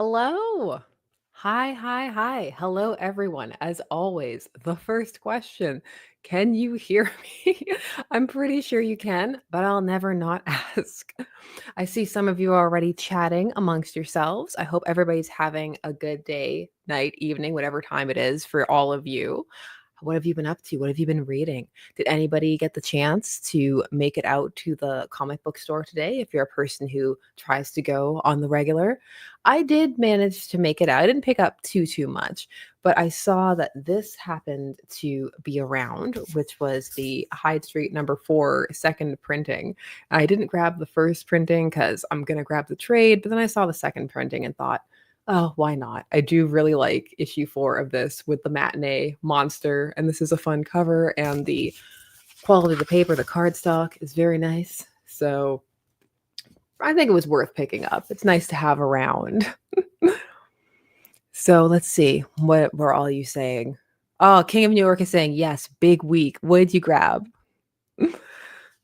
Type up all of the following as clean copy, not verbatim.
Hello. Hi, hi, hi. Hello, everyone. As always, the first question, can you hear me? I'm pretty sure you can, but I'll never not ask. I see some of you are already chatting amongst yourselves. I hope everybody's having a good day, night, evening, whatever time it is for all of you. What have you been up to? What have you been reading? Did anybody get the chance to make it out to the comic book store today if you're a person who tries to go on the regular? I did manage to make it out. I didn't pick up too much, but I saw that this happened to be around, which was the Hyde Street #4 second printing. I didn't grab the first printing because I'm gonna grab the trade, but then I saw the second printing and thought, oh, why not? I do really like issue 4 of this with the matinee monster, and this is a fun cover, and the quality of the paper, the cardstock is very nice. So I think it was worth picking up. It's nice to have around. So let's see. What were all you saying? Oh, King of New York is saying, yes, big week. What did you grab?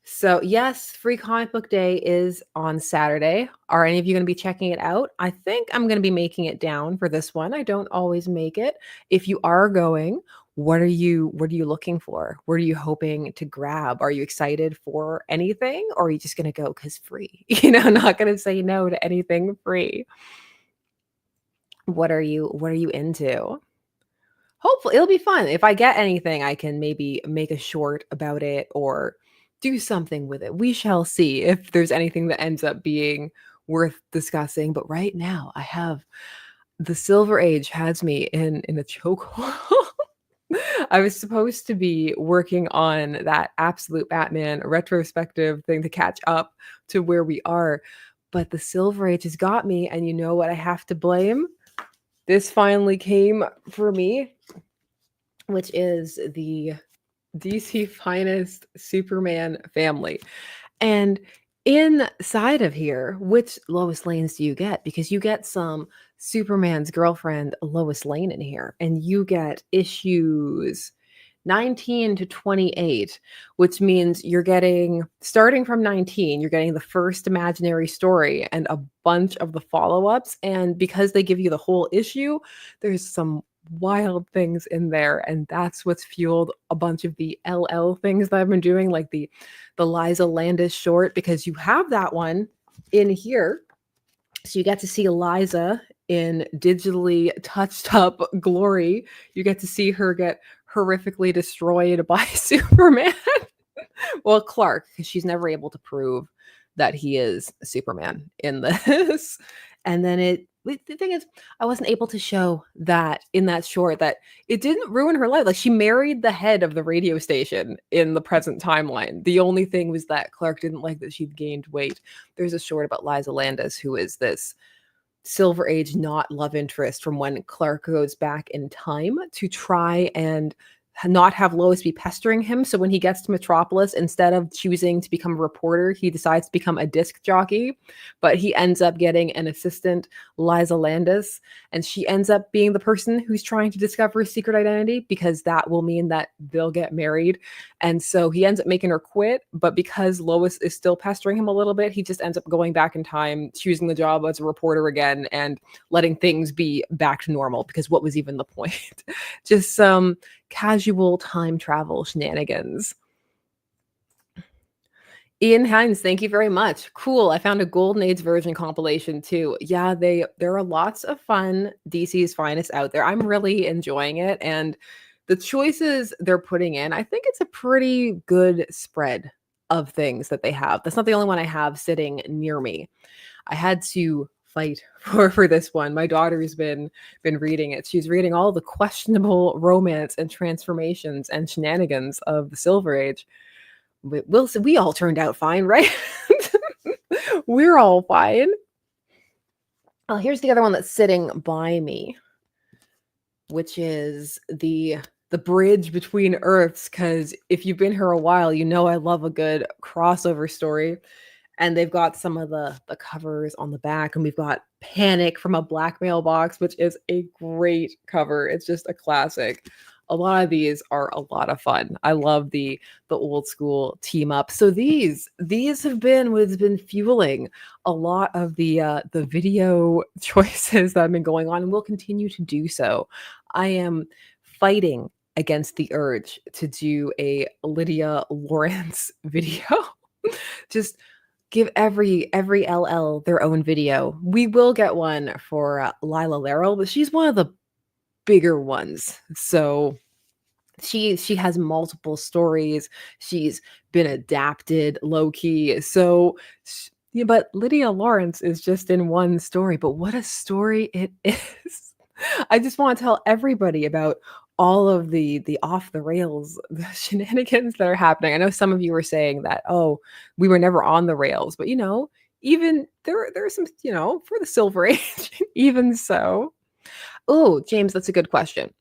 So, yes, Free Comic Book Day is on Saturday. Are any of you going to be checking it out? I think I'm going to be making it down for this one. I don't always make it. If you are going, what are you looking for? What are you hoping to grab? Are you excited for anything or are you just going to go cuz free? Not going to say no to anything free. What are you into? Hopefully, it'll be fun. If I get anything, I can maybe make a short about it or do something with it. We shall see if there's anything that ends up being worth discussing. But right now, I have the Silver Age has me in a chokehold. I was supposed to be working on that Absolute Batman retrospective thing to catch up to where we are, but the Silver Age has got me, and you know what I have to blame? This finally came for me, which is the DC Finest Superman family. And inside of here, which Lois Lanes do you get? Because you get some Superman's girlfriend, Lois Lane, in here, and you get issues 19 to 28, which means you're getting, starting from 19, you're getting the first imaginary story and a bunch of the follow ups. And because they give you the whole issue, there's some wild things in there, and that's what's fueled a bunch of the LL things that I've been doing, like the Liza Landis short, because you have that one in here. So you get to see Liza in digitally touched up glory. You get to see her get horrifically destroyed by Superman. Well, Clark, because she's never able to prove that he is Superman in this. And then the thing is, I wasn't able to show that in that short that it didn't ruin her life. Like, she married the head of the radio station in the present timeline. The only thing was that Clark didn't like that she'd gained weight. There's a short about Liza Landis, who is this Silver Age not love interest from when Clark goes back in time to try and not have Lois be pestering him. So when he gets to Metropolis, instead of choosing to become a reporter, he decides to become a disc jockey. But he ends up getting an assistant, Liza Landis, and she ends up being the person who's trying to discover his secret identity, because that will mean that they'll get married. And so he ends up making her quit. But because Lois is still pestering him a little bit, he just ends up going back in time, choosing the job as a reporter again, and letting things be back to normal, because what was even the point? Just some casual time travel shenanigans. Ian Hines, thank you very much. Cool. I found a Golden Age version compilation too. Yeah, there are lots of fun DC's Finest out there. I'm really enjoying it, and the choices they're putting in, I think it's a pretty good spread of things that they have. That's not the only one I have sitting near me. I had to fight for this one. My daughter's been reading it. She's reading all the questionable romance and transformations and shenanigans of the Silver Age. We all turned out fine, right? We're all fine. Oh, here's the other one that's sitting by me, which is the bridge between Earths. Because if you've been here a while, you know I love a good crossover story. And they've got some of the covers on the back, and we've got Panic from a Blackmail Box, which is a great cover. It's just a classic. A lot of these are a lot of fun. I love the old school team up. So these have been what has been fueling a lot of the video choices that have been going on and will continue to do so. I am fighting against the urge to do a Lydia Lawrence video. Just give every LL their own video. We will get one for Lila Laryl, but she's one of the bigger ones. So she has multiple stories. She's been adapted low key. So yeah, but Lydia Lawrence is just in one story, but what a story it is. I just want to tell everybody about all of the off the rails the shenanigans that are happening. I know some of you were saying that, oh, we were never on the rails, but even there are some, for the silver age, even so. Oh, James, that's a good question.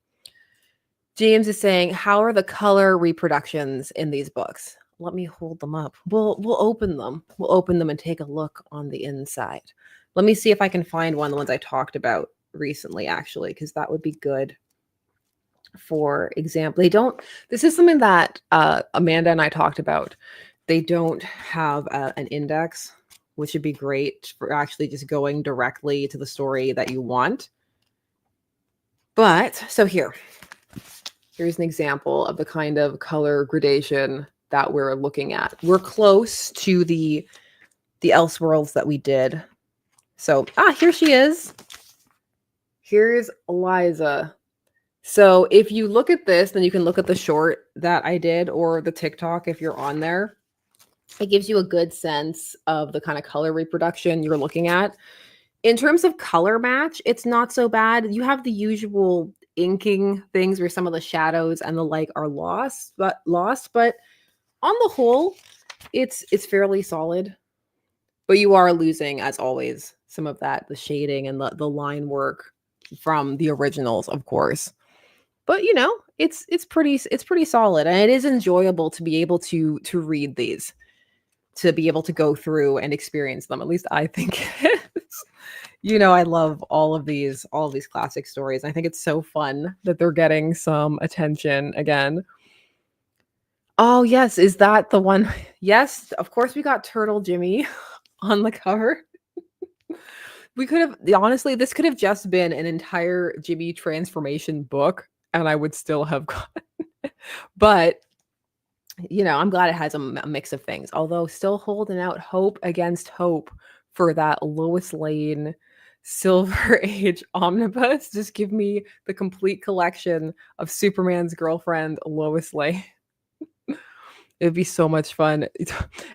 James is saying, how are the color reproductions in these books? Let me hold them up. We'll open them. We'll open them and take a look on the inside. Let me see if I can find one of the ones I talked about recently, actually, because that would be good. For example, this is something that Amanda and I talked about. They don't have an index, which would be great for actually just going directly to the story that you want. But so here's an example of the kind of color gradation that we're looking at. We're close to the Elseworlds that we did. So, here she is. Here's Eliza. So if you look at this, then you can look at the short that I did or the TikTok if you're on there. It gives you a good sense of the kind of color reproduction you're looking at. In terms of color match, it's not so bad. You have the usual inking things where some of the shadows and the like are lost, but on the whole, it's fairly solid. But you are losing, as always, some of the shading and the line work from the originals, of course. But it's pretty solid, and it is enjoyable to be able to read these, to be able to go through and experience them. At least I think it is. I love all of these classic stories. I think it's so fun that they're getting some attention again. Oh yes, is that the one? Yes, of course we got Turtle Jimmy on the cover. We could have honestly, this could have just been an entire Jimmy transformation book, and I would still have gotten it. But I'm glad it has a mix of things. Although still holding out hope against hope for that Lois Lane Silver Age omnibus. Just give me the complete collection of Superman's girlfriend, Lois Lane. It would be so much fun.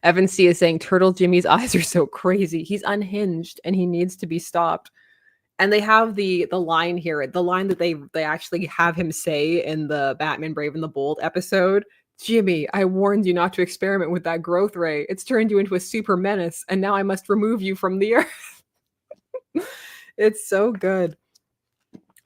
Evan C is saying Turtle Jimmy's eyes are so crazy. He's unhinged and he needs to be stopped. And they have the line here, the line that they actually have him say in the Batman Brave and the Bold episode. Jimmy, I warned you not to experiment with that growth ray. It's turned you into a super menace, and now I must remove you from the earth. It's so good.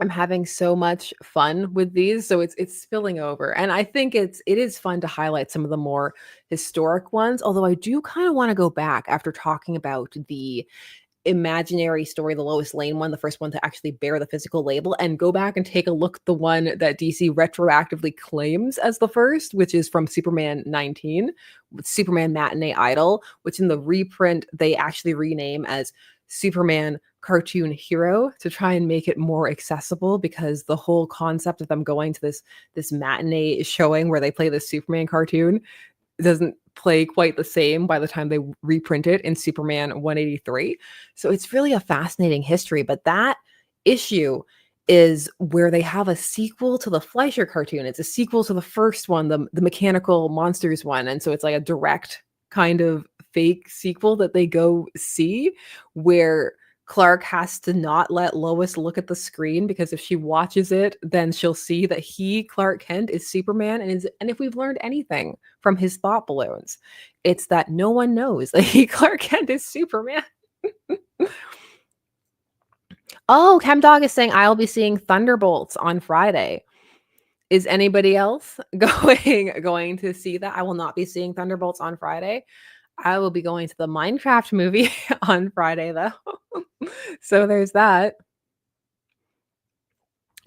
I'm having so much fun with these, so it's spilling over. And I think it is fun to highlight some of the more historic ones, although I do kind of want to go back after talking about the imaginary story, the Lois Lane one, the first one to actually bear the physical label, and go back and take a look at the one that DC retroactively claims as the first, which is from Superman 19, with Superman Matinee Idol, which in the reprint they actually rename as Superman Cartoon Hero to try and make it more accessible, because the whole concept of them going to this matinee showing where they play this Superman cartoon doesn't play quite the same by the time they reprint it in Superman 183. So it's really a fascinating history. But that issue is where they have a sequel to the Fleischer cartoon. It's a sequel to the first one, the Mechanical Monsters one. And so it's like a direct kind of fake sequel that they go see, where Clark has to not let Lois look at the screen, because if she watches it, then she'll see that Clark Kent, is Superman. And if we've learned anything from his thought balloons, it's that no one knows that Clark Kent is Superman. Oh, ChemDog is saying I'll be seeing Thunderbolts on Friday. Is anybody else going to see that? I will not be seeing Thunderbolts on Friday. I will be going to the Minecraft movie on Friday, though. So there's that.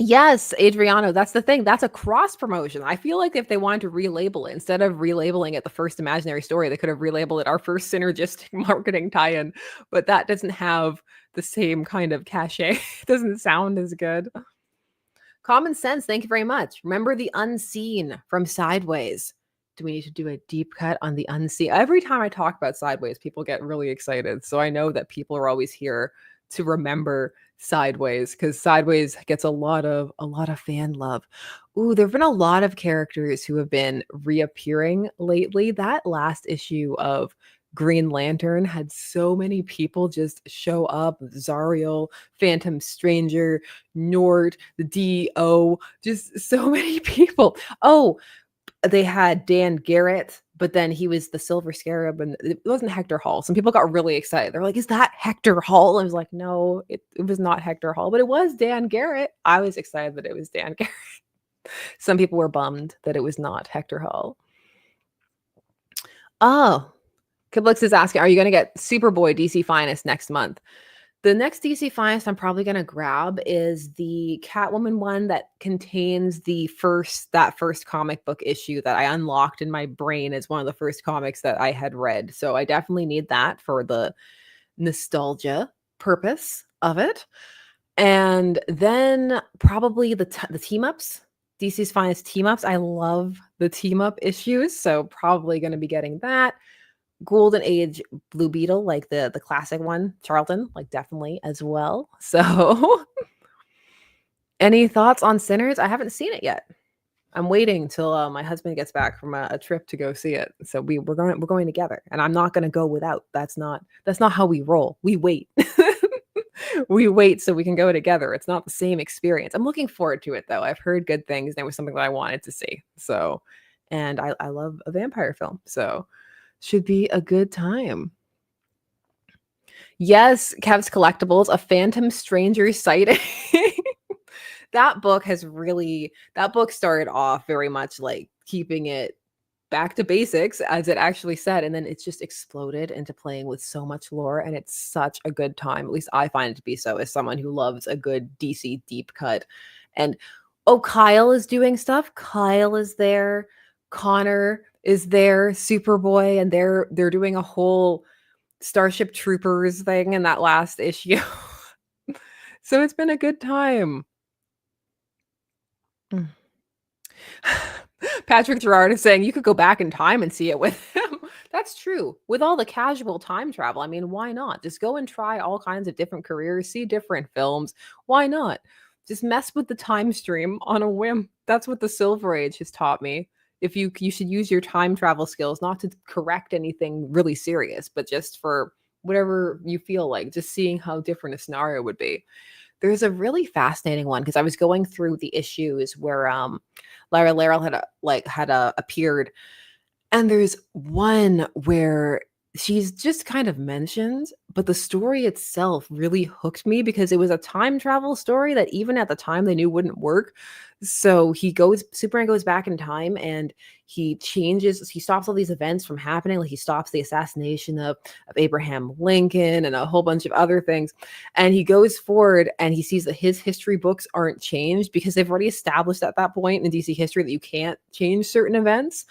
Yes, Adriano, that's the thing. That's a cross promotion. I feel like if they wanted to relabel it, instead of relabeling it the first imaginary story, they could have relabeled it our first synergistic marketing tie-in, but that doesn't have the same kind of cachet. It doesn't sound as good. Common sense, thank you very much. Remember the unseen from Sideways. Do we need to do a deep cut on the unseen? Every time I talk about Sideways, people get really excited. So I know that people are always here to remember Sideways because Sideways gets a lot of fan love. Ooh, there've been a lot of characters who have been reappearing lately. That last issue of Green Lantern had so many people just show up. Zariel, Phantom Stranger, Nort, the DO, just so many people. Oh, they had Dan Garrett, but then he was the Silver Scarab, and it wasn't Hector Hall. Some people got really excited. They're like, "Is that Hector Hall?" I was like, "No, it was not Hector Hall, but it was Dan Garrett." I was excited that it was Dan Garrett. Some people were bummed that it was not Hector Hall. Oh, Kiblix is asking, are you going to get Superboy DC Finest next month? The next DC Finest I'm probably going to grab is the Catwoman one that contains that first comic book issue that I unlocked in my brain as one of the first comics that I had read. So I definitely need that for the nostalgia purpose of it. And then probably the team ups, DC's Finest team ups. I love the team up issues, so probably going to be getting that. Golden Age Blue Beetle, like the classic one, Charlton, like definitely as well. So, any thoughts on Sinners? I haven't seen it yet. I'm waiting till my husband gets back from a trip to go see it. So we're going together, and I'm not going to go without. That's not how we roll. We wait. We wait so we can go together. It's not the same experience. I'm looking forward to it though. I've heard good things, and it was something that I wanted to see. So, and I love a vampire film. So should be a good time. Yes, Kev's Collectibles, a Phantom Stranger sighting. That book started off very much like keeping it back to basics, as it actually said, and then it's just exploded into playing with so much lore, and it's such a good time. At least I find it to be so, as someone who loves a good DC deep cut. And oh, Kyle is doing stuff. Kyle is there. Connor is there. Superboy, and they're doing a whole Starship Troopers thing in that last issue. So it's been a good time. Mm. Patrick Gerard is saying you could go back in time and see it with him. That's true. With all the casual time travel, I mean, why not? Just go and try all kinds of different careers, see different films. Why not? Just mess with the time stream on a whim. That's what the Silver Age has taught me. If you should use your time travel skills not to correct anything really serious, but just for whatever you feel like, just seeing how different a scenario would be. There's a really fascinating one because I was going through the issues where Lara Laryl had appeared, and there's one where she's just kind of mentioned, but the story itself really hooked me because it was a time travel story that even at the time they knew wouldn't work. So Superman goes back in time, and he stops all these events from happening. Like he stops the assassination of Abraham Lincoln and a whole bunch of other things. And he goes forward and he sees that his history books aren't changed because they've already established at that point in DC history that you can't change certain events.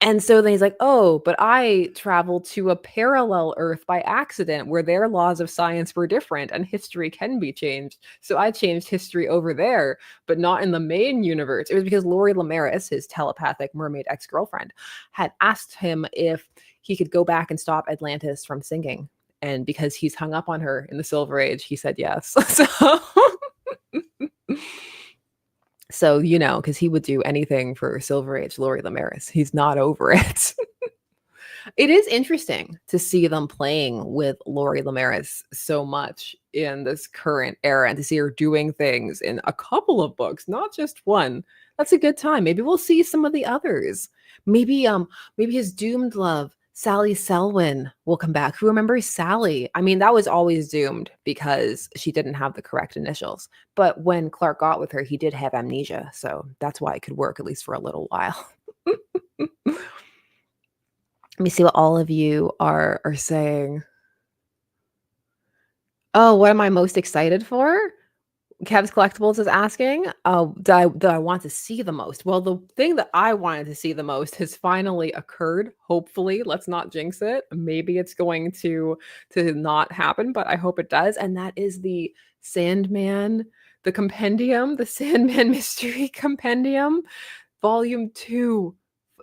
And so then he's like, oh, but I traveled to a parallel Earth by accident where their laws of science were different and history can be changed. So I changed history over there, but not in the main universe. It was because Lori Lemaris, his telepathic mermaid ex-girlfriend, had asked him if he could go back and stop Atlantis from sinking. And because he's hung up on her in the Silver Age, he said yes. So, because he would do anything for Silver Age Lori Lemaris. He's not over it. It is interesting to see them playing with Lori Lemaris so much in this current era and to see her doing things in a couple of books, not just one. That's a good time. Maybe we'll see some of the others. Maybe his doomed love, Sally Selwyn, will come back. Who remembers Sally? I mean, that was always doomed because she didn't have the correct initials. But when Clark got with her, he did have amnesia. So that's why it could work, at least for a little while. Let me see what all of you are saying. Oh, what am I most excited for? Kev's Collectibles is asking, do I want to see the most? Well, the thing that I wanted to see the most has finally occurred. Hopefully, let's not jinx it. Maybe it's going to not happen, but I hope it does. And that is the Sandman, the compendium, the Sandman Mystery Compendium, Volume 2.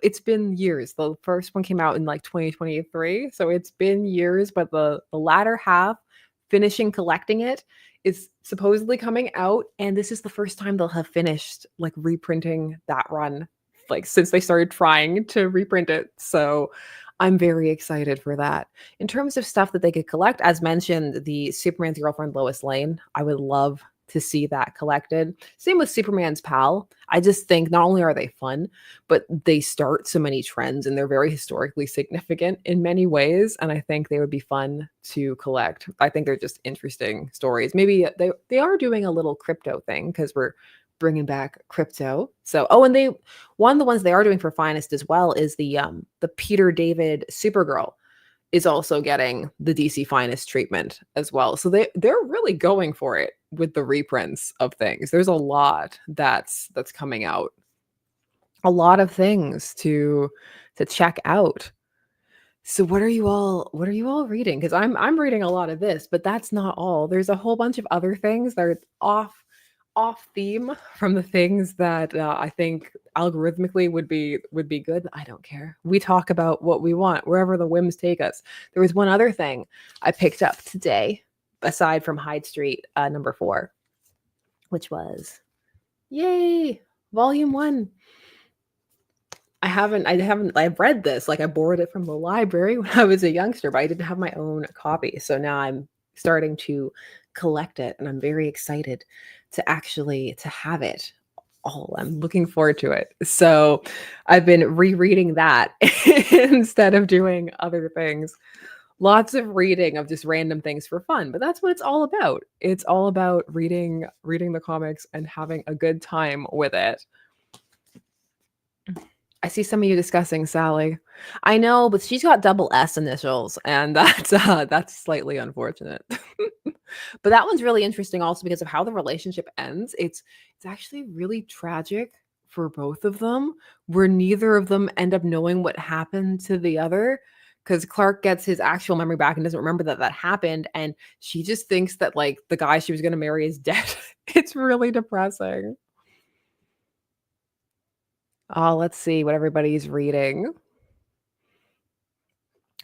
It's been years. The first one came out in like 2023, so it's been years, but the latter half, finishing collecting it, is supposedly coming out, and this is the first time they'll have finished like reprinting that run, like since they started trying to reprint it. So I'm very excited for that. In terms of stuff that they could collect, as mentioned, the Superman's Girlfriend Lois Lane, I would love to see that collected. Same with Superman's Pal. I just think not only are they fun, but they start so many trends and they're very historically significant in many ways. And I think they would be fun to collect. I think they're just interesting stories. Maybe they are doing a little crypto thing because we're bringing back crypto. So, oh, and they one of the ones they are doing for Finest as well is the Peter David Supergirl is also getting the DC Finest treatment as well. So they're really going for it with the reprints of things. There's a lot that's coming out. A lot of things to check out. So what are you all reading? Because I'm reading a lot of this, but that's not all. There's a whole bunch of other things that are off theme from the things that I think algorithmically would be good. I don't care. We talk about what we want wherever the whims take us. There was one other thing I picked up today, aside from Hyde Street number 4, which was yay, Volume 1. I've read this, like I borrowed it from the library when I was a youngster, but I didn't have my own copy. So now I'm starting to collect it and I'm very excited to have it all. I'm looking forward to it. So I've been rereading that instead of doing other things. Lots of reading of just random things for fun, but that's what it's all about. It's all about reading the comics and having a good time with it. I see some of you discussing Sally. I know, but she's got double S initials, and that's slightly unfortunate. But that one's really interesting also because of how the relationship ends. It's actually really tragic for both of them, where neither of them end up knowing what happened to the other. Because Clark gets his actual memory back and doesn't remember that happened, and she just thinks that like the guy she was going to marry is dead. It's really depressing. Oh, let's see what everybody's reading.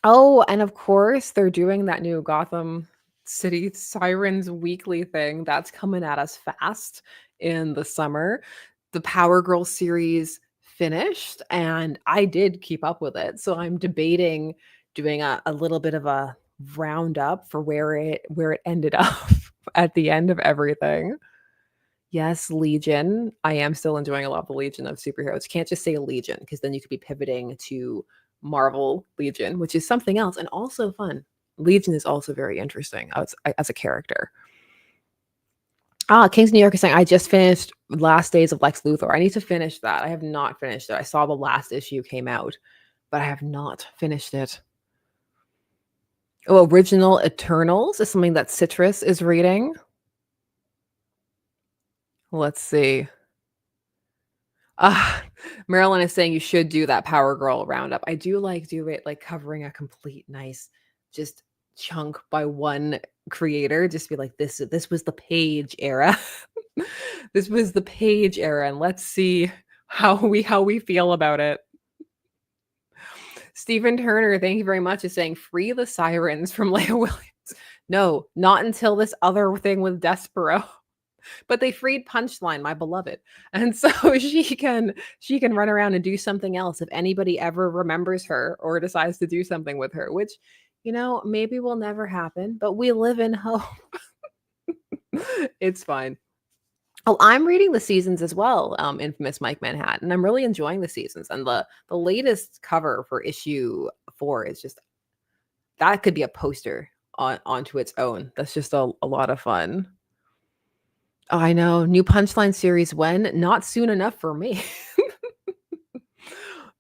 Oh, and of course, they're doing that new Gotham City Sirens weekly thing that's coming at us fast in the summer. The Power Girl series finished, and I did keep up with it. So I'm debating doing a little bit of a roundup for where it ended up at the end of everything. Yes, Legion. I am still enjoying a lot of the Legion of superheroes. Can't just say Legion because then you could be pivoting to Marvel Legion, which is something else and also fun. Legion is also very interesting as a character. King's New York is saying, I just finished Last Days of Lex Luthor. I need to finish that. I have not finished it. I saw the last issue came out, but I have not finished it. Oh, Original Eternals is something that Citrus is reading. Let's see. Marilyn is saying you should do that Power Girl roundup. I do do it like covering a complete nice just chunk by one creator. Just be like, this was the Page era. This was the Page era, and let's see how we feel about it. Stephen Turner, thank you very much, is saying free the sirens from Leia Williams. No, not until this other thing with Despero. But they freed Punchline, my beloved. And so she can run around and do something else if anybody ever remembers her or decides to do something with her, which, maybe will never happen, but we live in hope. It's fine. Oh, I'm reading the seasons as well, Infamous Mike Manhattan. I'm really enjoying the seasons. And the latest cover for issue 4 is just that could be a poster onto its own. That's just a lot of fun. Oh, I know. New Punchline series when? Not soon enough for me.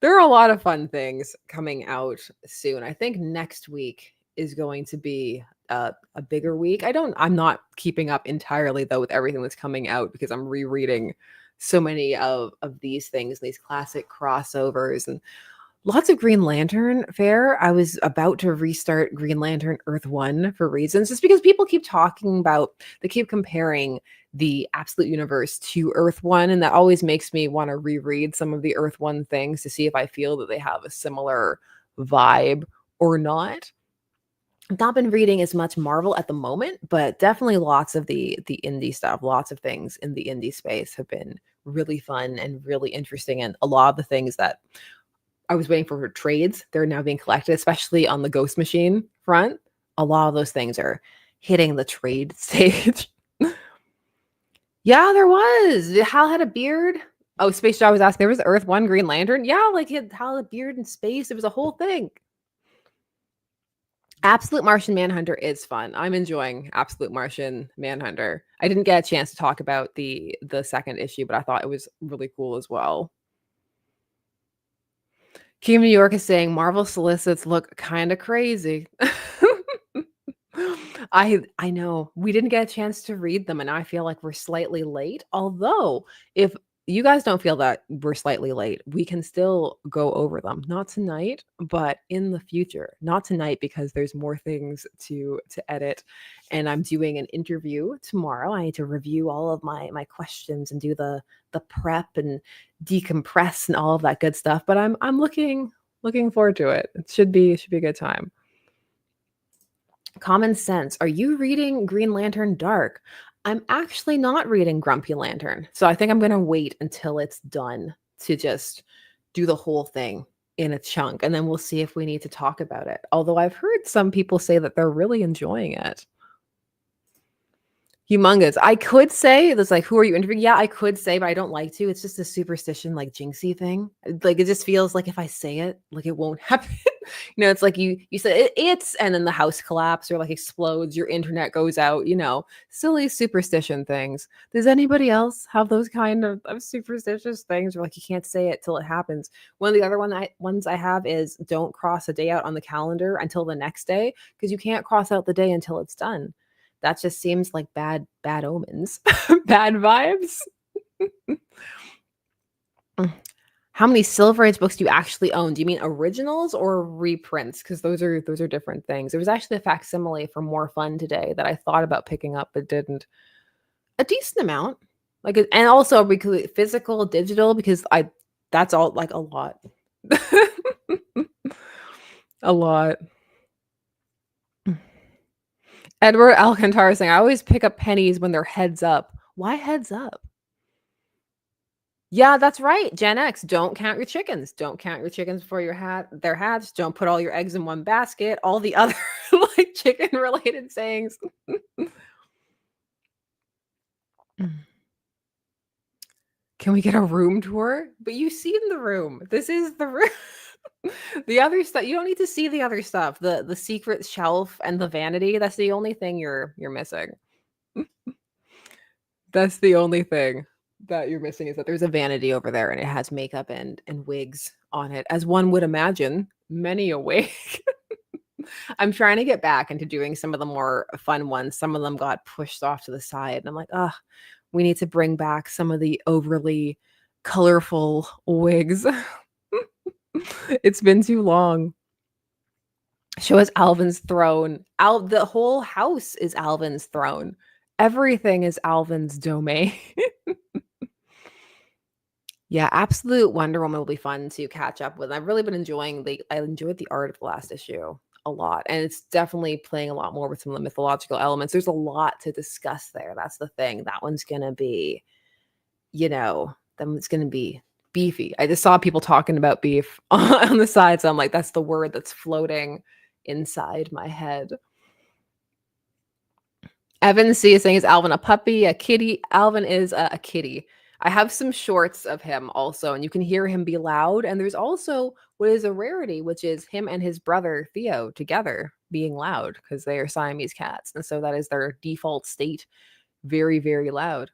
There are a lot of fun things coming out soon. I think next week is going to be a bigger week. I'm not keeping up entirely though with everything that's coming out because I'm rereading so many of these things, these classic crossovers, and lots of Green Lantern fare. I was about to restart Green Lantern Earth 1 for reasons, just because people keep talking about, they keep comparing the Absolute Universe to Earth 1, and that always makes me want to reread some of the Earth 1 things to see if I feel that they have a similar vibe or not. I've not been reading as much Marvel at the moment, but definitely lots of the indie stuff, lots of things in the indie space have been really fun and really interesting, and a lot of the things that I was waiting for trades. They're now being collected, especially on the Ghost Machine front. A lot of those things are hitting the trade stage. Yeah, there was. Hal had a beard. Oh, Space Jaw was asking. There was Earth 1 Green Lantern. Yeah, like Hal had a beard in space. It was a whole thing. Absolute Martian Manhunter is fun. I'm enjoying Absolute Martian Manhunter. I didn't get a chance to talk about the second issue, but I thought it was really cool as well. Kim New York is saying Marvel solicits look kind of crazy. I know. We didn't get a chance to read them, and I feel like we're slightly late. Although, if you guys don't feel that we're slightly late, we can still go over them. Not tonight, but in the future. Not tonight because there's more things to edit, and I'm doing an interview tomorrow. I need to review all of my questions and do the prep and decompress and all of that good stuff. But I'm looking forward to it. It should be a good time. Common Sense. Are you reading Green Lantern Dark? I'm actually not reading Grumpy Lantern. So I think I'm going to wait until it's done to just do the whole thing in a chunk. And then we'll see if we need to talk about it. Although I've heard some people say that they're really enjoying it. Humongous. I could say that's like, who are you interviewing? Yeah, I could say, but I don't like to. It's just a superstition, like jinxie thing. Like it just feels like if I say it, like it won't happen. It's like you said it's, and then the house collapses or like explodes, your internet goes out. Silly superstition things. Does anybody else have those kind of superstitious things, where like you can't say it till it happens? One of the other ones I have is don't cross a day out on the calendar until the next day, because you can't cross out the day until it's done. That just seems like bad omens, bad vibes. How many Silver Age books do you actually own? Do you mean originals or reprints? Because those are different things. There was actually a facsimile for More Fun today that I thought about picking up but didn't. A decent amount, and also physical, digital, because that's all like a lot, a lot. Edward Alcantara saying, I always pick up pennies when they're heads up. Why heads up? Yeah, that's right. Gen X, don't count your chickens. Don't count your chickens before their hats. Don't put all your eggs in one basket. All the other like chicken related sayings. Can we get a room tour? But you've seen the room. This is the room. The other stuff, you don't need to see the other stuff. The secret shelf and the vanity, that's the only thing you're missing. That's the only thing that you're missing, is that there's a vanity over there and it has makeup and wigs on it, as one would imagine, many a wig. I'm trying to get back into doing some of the more fun ones. Some of them got pushed off to the side, and I'm like, we need to bring back some of the overly colorful wigs. It's been too long. Show us Alvin's throne. The whole house is Alvin's throne. Everything is Alvin's domain. Yeah, Absolute Wonder Woman will be fun to catch up with. I've really been enjoying I enjoyed the art of the last issue a lot, and it's definitely playing a lot more with some of the mythological elements. There's a lot to discuss there. That's the thing. That one's gonna be, it's gonna be beefy. I just saw people talking about beef on the side, so I'm like, that's the word that's floating inside my head. Evan C is saying, is Alvin a puppy, a kitty? Alvin is a kitty. I have some shorts of him also, and you can hear him be loud. And there's also what is a rarity, which is him and his brother Theo together being loud, because they are Siamese cats. And so that is their default state. Very, very loud.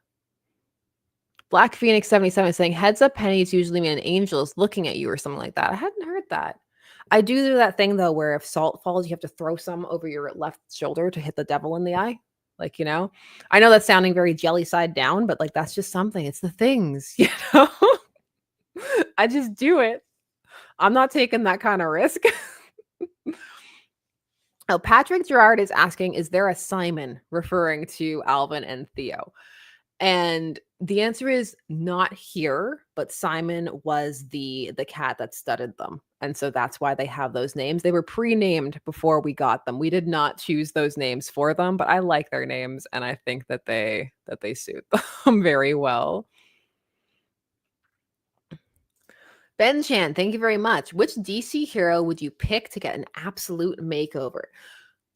Black Phoenix 77 is saying, heads up pennies usually mean angels looking at you or something like that. I hadn't heard that. I do that thing though where if salt falls, you have to throw some over your left shoulder to hit the devil in the eye. Like, I know that's sounding very jelly side down, but like that's just something. It's the things, know? I just do it. I'm not taking that kind of risk. Oh, Patrick Gerard is asking, is there a Simon, referring to Alvin and Theo? And the answer is not here, but Simon was the cat that studded them. And so that's why they have those names. They were pre-named before we got them. We did not choose those names for them, but I like their names and I think that they suit them very well. Ben Chan, thank you very much. Which DC hero would you pick to get an absolute makeover?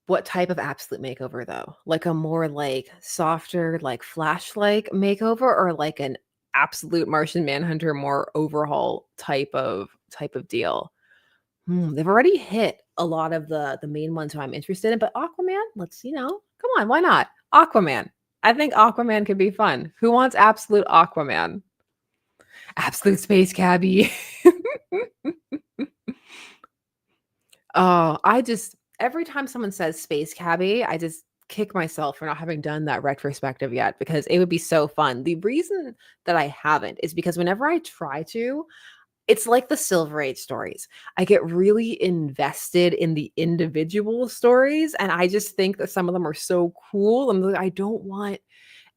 What type of absolute makeover though? Like a more like softer, like Flash-like makeover, or like an absolute Martian Manhunter, more overhaul type of deal? They've already hit a lot of the main ones who I'm interested in, but Aquaman, let's, come on, why not? Aquaman. I think Aquaman could be fun. Who wants absolute Aquaman? Absolute space cabbie. Oh, every time someone says space cabbie, I just kick myself for not having done that retrospective yet because it would be so fun. The reason that I haven't is because whenever I try to, it's like the Silver Age stories. I get really invested in the individual stories, and I just think that some of them are so cool. And I don't want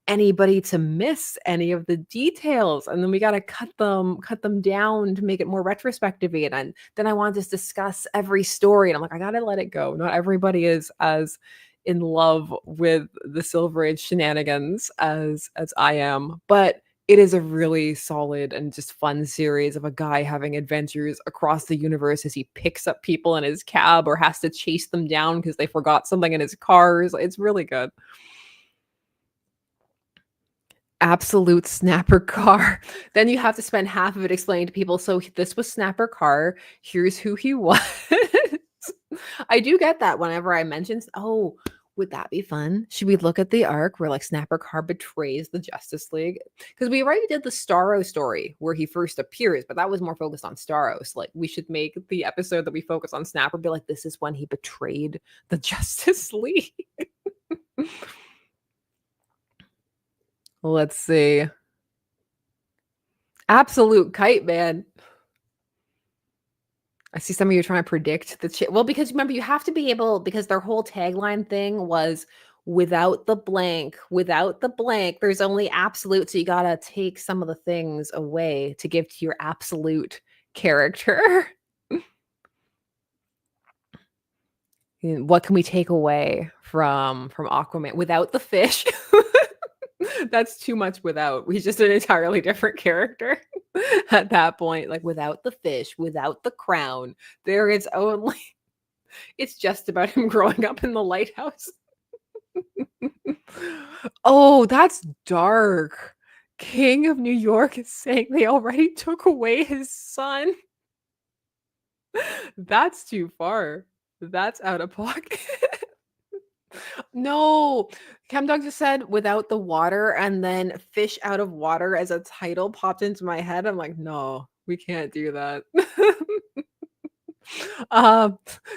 anybody to miss any of the details, and then we got to cut them down to make it more retrospective, and then I want to just discuss every story, and I'm like, I gotta let it go. Not everybody is as in love with the Silver Age shenanigans as I am, but it is a really solid and just fun series of a guy having adventures across the universe as he picks up people in his cab or has to chase them down because they forgot something in his cars. It's really good. Absolute Snapper Carr. Then you have to spend half of it explaining to people, so this was Snapper Carr, here's who he was. I do get that whenever I mention, oh, would that be fun? Should we look at the arc where like Snapper Carr betrays the Justice League? Because we already did the Starro story where he first appears, but that was more focused on Starro. So like we should make the episode that we focus on Snapper be like, this is when he betrayed the Justice League. Let's see. Absolute Kite Man. I see some of you trying to predict the well, because remember, you have to be able, because their whole tagline thing was without the blank, there's only absolute. So you got to take some of the things away to give to your absolute character. What can we take away from Aquaman without the fish? That's too much without. He's just an entirely different character at that point. Like without the fish, without the crown, there is only, it's just about him growing up in the lighthouse. Oh, that's dark. King of New York is saying they already took away his son. That's too far. That's out of pocket. No, ChemDog just said without the water, and then fish out of water as a title popped into my head. I'm like, no, we can't do that.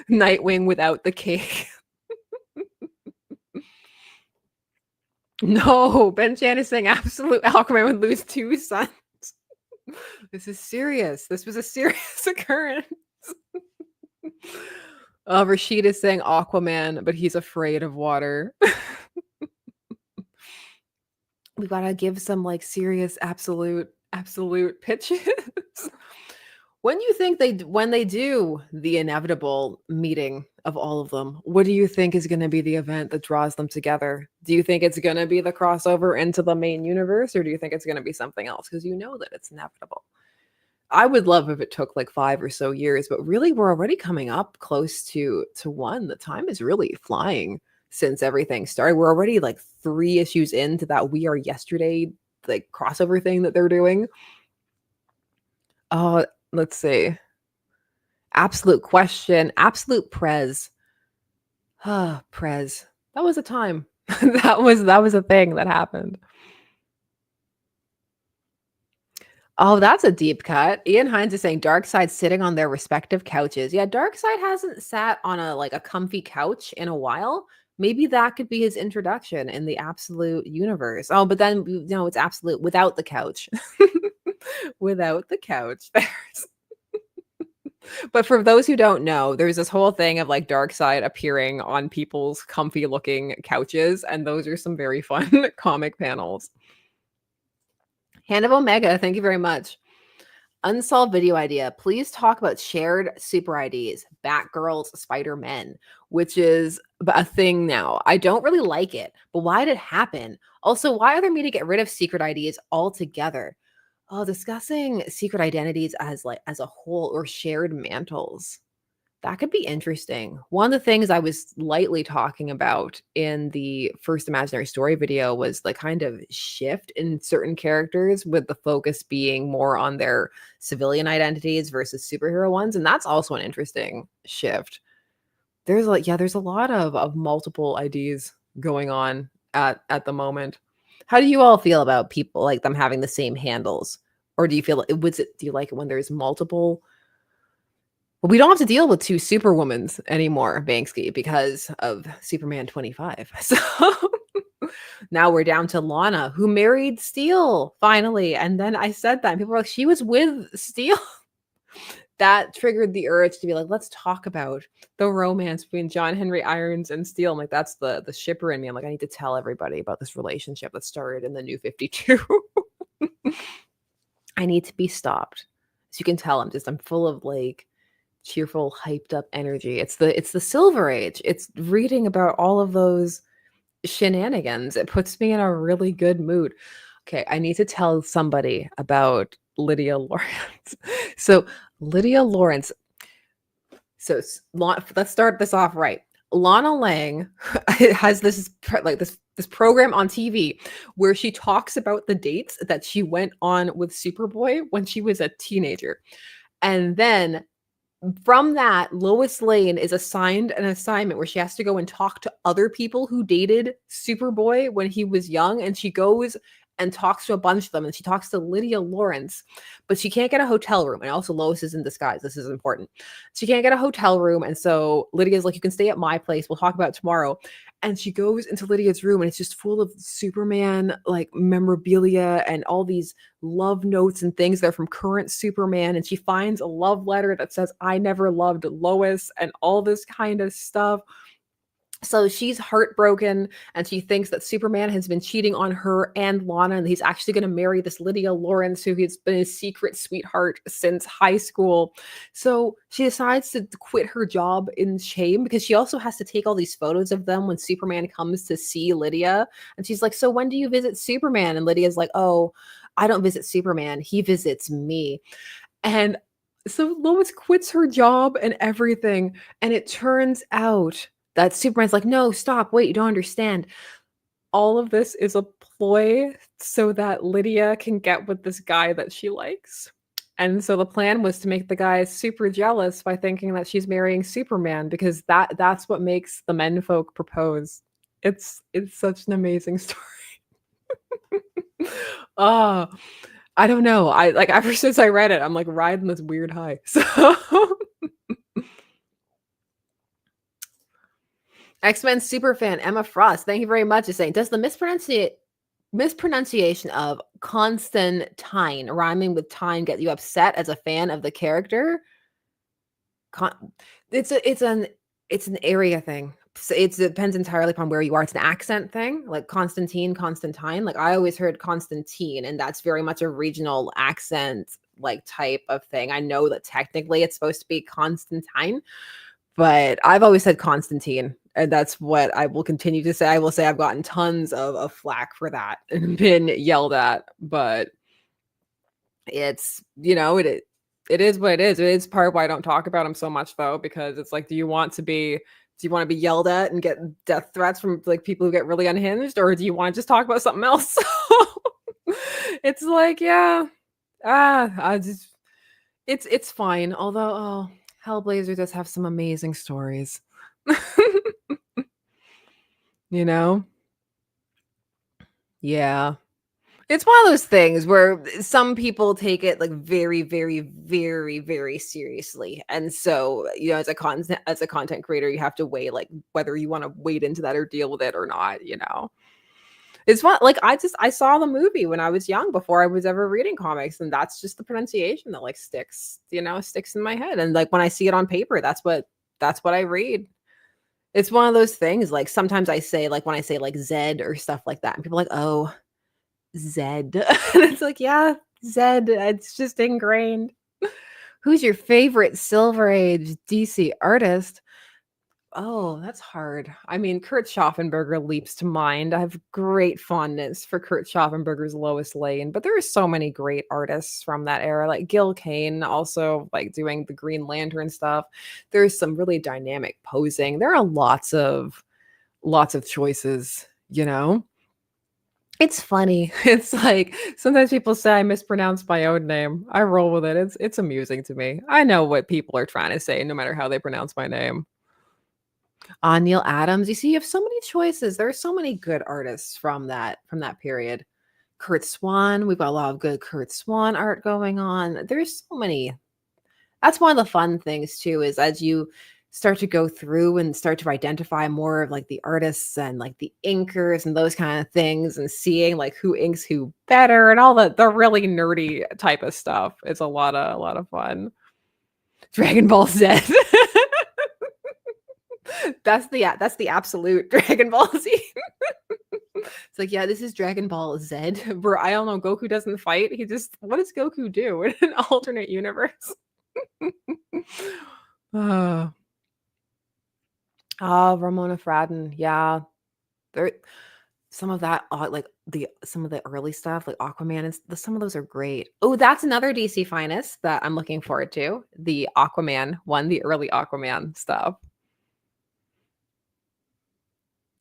Nightwing without the cake. No, Ben Chan is saying absolute Aquaman would lose 2 sons. This is serious. This was a serious occurrence. Rashid is saying Aquaman, but he's afraid of water. We gotta give some like serious absolute pitches. When they do the inevitable meeting of all of them, what do you think is going to be the event that draws them together? Do you think it's going to be the crossover into the main universe, or do you think it's going to be something else? Because you know that it's inevitable. I would love if it took like 5 or so years, but really we're already coming up close to one. The time is really flying since everything started. We're already like 3 issues into that We Are Yesterday like crossover thing that they're doing. Let's see. Absolute question. Absolute Prez. Prez. That was a time. that was a thing that happened. Oh, that's a deep cut. Ian Hines is saying Darkseid sitting on their respective couches. Yeah, Darkseid hasn't sat on a comfy couch in a while. Maybe that could be his introduction in the absolute universe. Oh, but then it's absolute without the couch. Without the couch. But for those who don't know, there's this whole thing of like Darkseid appearing on people's comfy looking couches, and those are some very fun comic panels. Hand of Omega, thank you very much. Unsolved video idea. Please talk about shared super IDs, Batgirls, Spider-Men, which is a thing now. I don't really like it, but why did it happen? Also, why are there me to get rid of secret IDs altogether? Oh, discussing secret identities as a whole or shared mantles. That could be interesting. One of the things I was lightly talking about in the first imaginary story video was the kind of shift in certain characters, with the focus being more on their civilian identities versus superhero ones. And that's also an interesting shift. There's a lot of multiple IDs going on at the moment. How do you all feel about people like them having the same handles? Or do you feel do you like it when there's multiple? Well, we don't have to deal with two superwomans anymore, Banksy, because of Superman 25. So now we're down to Lana, who married Steel finally. And then I said that, and people were like, she was with Steel. That triggered the urge to be like, let's talk about the romance between John Henry Irons and Steel. I'm like, that's the shipper in me. I'm like, I need to tell everybody about this relationship that started in the New 52. I need to be stopped. As you can tell, I'm full of like cheerful, hyped up energy. It's the Silver Age. It's reading about all of those shenanigans. It puts me in a really good mood. Okay, I need to tell somebody about Lydia Lawrence. So Lydia Lawrence. So let's start this off right. Lana Lang has this program on TV where she talks about the dates that she went on with Superboy when she was a teenager. And then from that, Lois Lane is assigned an assignment where she has to go and talk to other people who dated Superboy when he was young. And she goes and talks to a bunch of them. And she talks to Lydia Lawrence, but she can't get a hotel room. And also, Lois is in disguise. This is important. She can't get a hotel room. And so Lydia's like, you can stay at my place. We'll talk about it tomorrow. And she goes into Lydia's room, and it's just full of Superman like memorabilia and all these love notes and things that are from current Superman. And she finds a love letter that says, I never loved Lois, and all this kind of stuff. So she's heartbroken, and she thinks that Superman has been cheating on her and Lana, and he's actually going to marry this Lydia Lawrence, who has been his secret sweetheart since high school. So she decides to quit her job in shame, because she also has to take all these photos of them when Superman comes to see Lydia. And she's like, so when do you visit Superman? And Lydia's like, oh, I don't visit Superman. He visits me. And so Lois quits her job and everything. And it turns out that Superman's like, no, stop, wait, you don't understand. All of this is a ploy so that Lydia can get with this guy that she likes. And so the plan was to make the guy super jealous by thinking that she's marrying Superman, because that's what makes the menfolk propose. It's such an amazing story. Oh, I don't know. I like ever since I read it, I'm like riding this weird high. So X-Men superfan Emma Frost, thank you very much, is saying, does the mispronunciation of Constantine rhyming with time get you upset as a fan of the character? It's an area thing. So it depends entirely upon where you are. It's an accent thing, like Constantine, Constantine. Like I always heard Constantine, and that's very much a regional accent like type of thing. I know that technically it's supposed to be Constantine, but I've always said Constantine, and that's what I will continue to say. I will say I've gotten tons of flack for that and been yelled at, but it's, it is what it is. It is part why I don't talk about him so much, though, because it's like, do you want to be yelled at and get death threats from like people who get really unhinged, or do you want to just talk about something else? It's like, yeah, I just, it's fine. Although, oh, Hellblazer does have some amazing stories. you know? Yeah. It's one of those things where some people take it like very, very, very, very seriously. And so, as a content creator, you have to weigh like whether you want to wade into that or deal with it or not. It's fun. Like I saw the movie when I was young before I was ever reading comics, and that's just the pronunciation that like sticks in my head. And like when I see it on paper, that's what I read. It's one of those things. Like sometimes I say like when I say like Zed or stuff like that, and people are like, oh, Zed. And it's like, yeah, Zed. It's just ingrained. Who's your favorite Silver Age DC artist? Oh, that's hard. I mean, Kurt Schaffenberger leaps to mind. I have great fondness for Kurt Schaffenberger's Lois Lane, but there are so many great artists from that era, like Gil Kane, also like doing the Green Lantern stuff. There's some really dynamic posing. There are lots of choices. It's funny. It's like sometimes people say I mispronounce my own name. I roll with it. It's amusing to me. I know what people are trying to say, no matter how they pronounce my name. Neil Adams. You see, you have so many choices. There are so many good artists from that period. Kurt Swan. We've got a lot of good Kurt Swan art going on. There's so many. That's one of the fun things too, is as you start to go through and start to identify more of like the artists and like the inkers and those kind of things and seeing like who inks who better and all the really nerdy type of stuff. It's a lot of fun. Dragon Ball Z. That's the absolute Dragon Ball Z. It's like, yeah, this is Dragon Ball Z, where I don't know, Goku doesn't fight. What does Goku do in an alternate universe? Oh, Ramona Fradden. Yeah. There some of that like some of the early stuff, like Aquaman and some of those are great. Oh, that's another DC finest that I'm looking forward to. The Aquaman one, the early Aquaman stuff.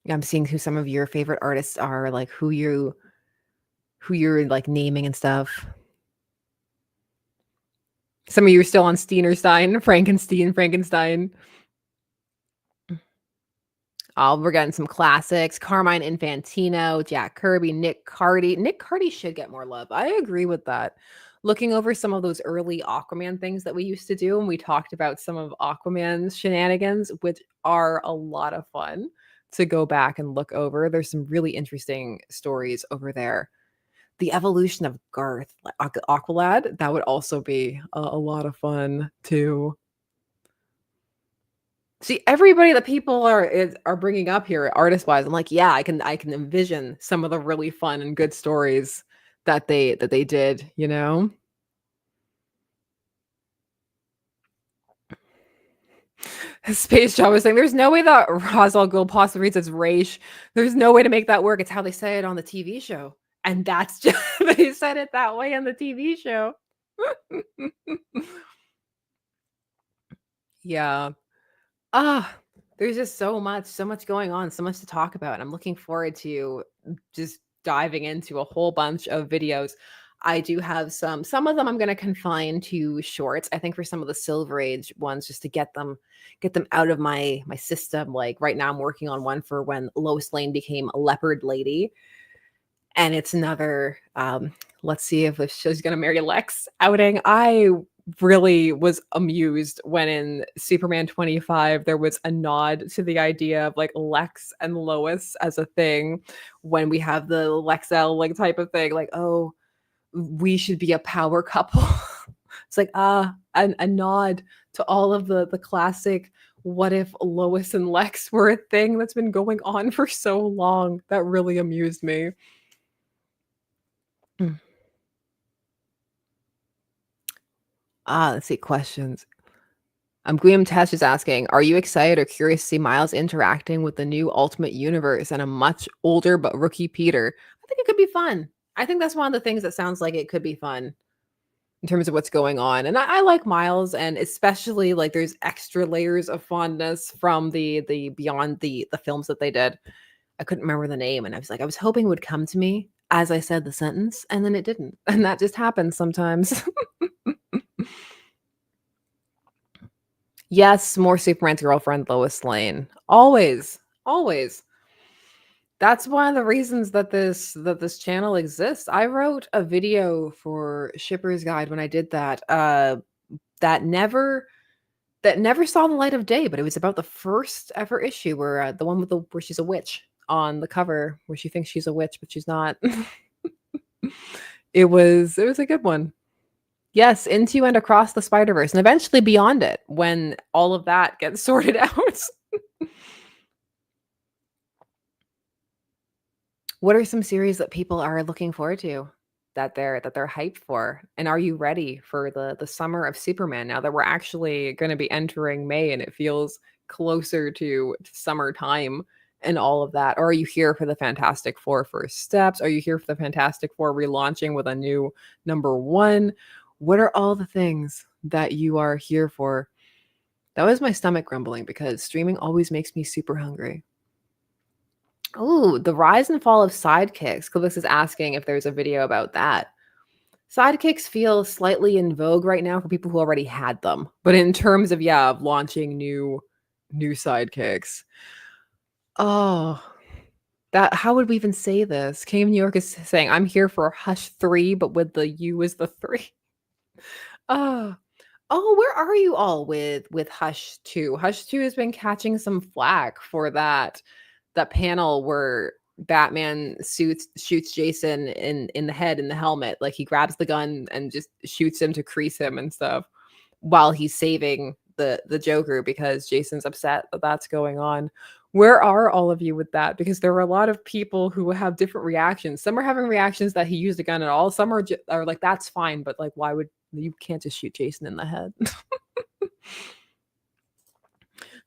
Yeah, I'm seeing who some of your favorite artists are, like who you're like naming and stuff. Some of you are still on Steinerstein, Frankenstein. We're getting some classics. Carmine Infantino, Jack Kirby, Nick Cardy. Nick Cardy should get more love. I agree with that. Looking over some of those early Aquaman things that we used to do, and we talked about some of Aquaman's shenanigans, which are a lot of fun to go back and look over. There's some really interesting stories over there. The evolution of Garth, like Aqualad, that would also be a lot of fun too. See, everybody that people are bringing up here artist-wise, I'm like, yeah, I can envision some of the really fun and good stories that they did. Space Job was saying, "There's no way that Ra's al Ghul possibly reads as Raish. There's no way to make that work. It's how they say it on the TV show." And that's just they said it that way on the TV show. Yeah. Ah, there's just so much going on, so much to talk about. And I'm looking forward to just diving into a whole bunch of videos. I do have some of them I'm going to confine to shorts. I think for some of the Silver Age ones, just to get them out of my system. Like right now, I'm working on one for when Lois Lane became a leopard lady, and it's another let's see if she's going to marry Lex outing. I really was amused when in Superman 25 there was a nod to the idea of like Lex and Lois as a thing, when we have the Lexel like type of thing, like, oh, we should be a power couple. It's like a nod to all of the classic what if Lois and Lex were a thing that's been going on for so long. That really amused me. Mm. Let's see questions. Guillaume Tesh is asking, are you excited or curious to see Miles interacting with the new Ultimate Universe and a much older but rookie Peter? I think it could be fun. I think that's one of the things that sounds like it could be fun in terms of what's going on. And I like Miles, and especially like there's extra layers of fondness from the beyond the films that they did. I couldn't remember the name, and I was hoping it would come to me as I said the sentence, and then it didn't. And that just happens sometimes. Yes, more Superman's girlfriend, Lois Lane. Always, always. That's one of the reasons that this channel exists. I wrote a video for Shipper's Guide when I did that, that never saw the light of day, but it was about the first ever issue where, the one with the where she's a witch on the cover, where she thinks she's a witch, but she's not. It was a good one. Yes, Into and Across the Spider-Verse, and eventually beyond it when all of that gets sorted out. What are some series that people are looking forward to, that they're hyped for? And are you ready for the summer of Superman now that we're actually gonna be entering May and it feels closer to summertime and all of that? Or are you here for the Fantastic Four first steps? Are you here for the Fantastic Four relaunching with a new number 1? What are all the things that you are here for? That was my stomach grumbling because streaming always makes me super hungry. Oh, the rise and fall of sidekicks. Kalix is asking if there's a video about that. Sidekicks feel slightly in vogue right now for people who already had them. But in terms of, yeah, of launching new sidekicks. Oh, that how would we even say this? King of New York is saying, I'm here for Hush 3, but with the U as the 3. Oh. Oh, where are you all with Hush 2? Hush 2 has been catching some flack for that panel where Batman shoots Jason in the head in the helmet. Like he grabs the gun and just shoots him to crease him and stuff while he's saving the Joker because Jason's upset that that's going on. Where are all of you with that? Because there are a lot of people who have different reactions. Some are having reactions that he used a gun at all. Some are like, that's fine, but like, why would you can't just shoot Jason in the head?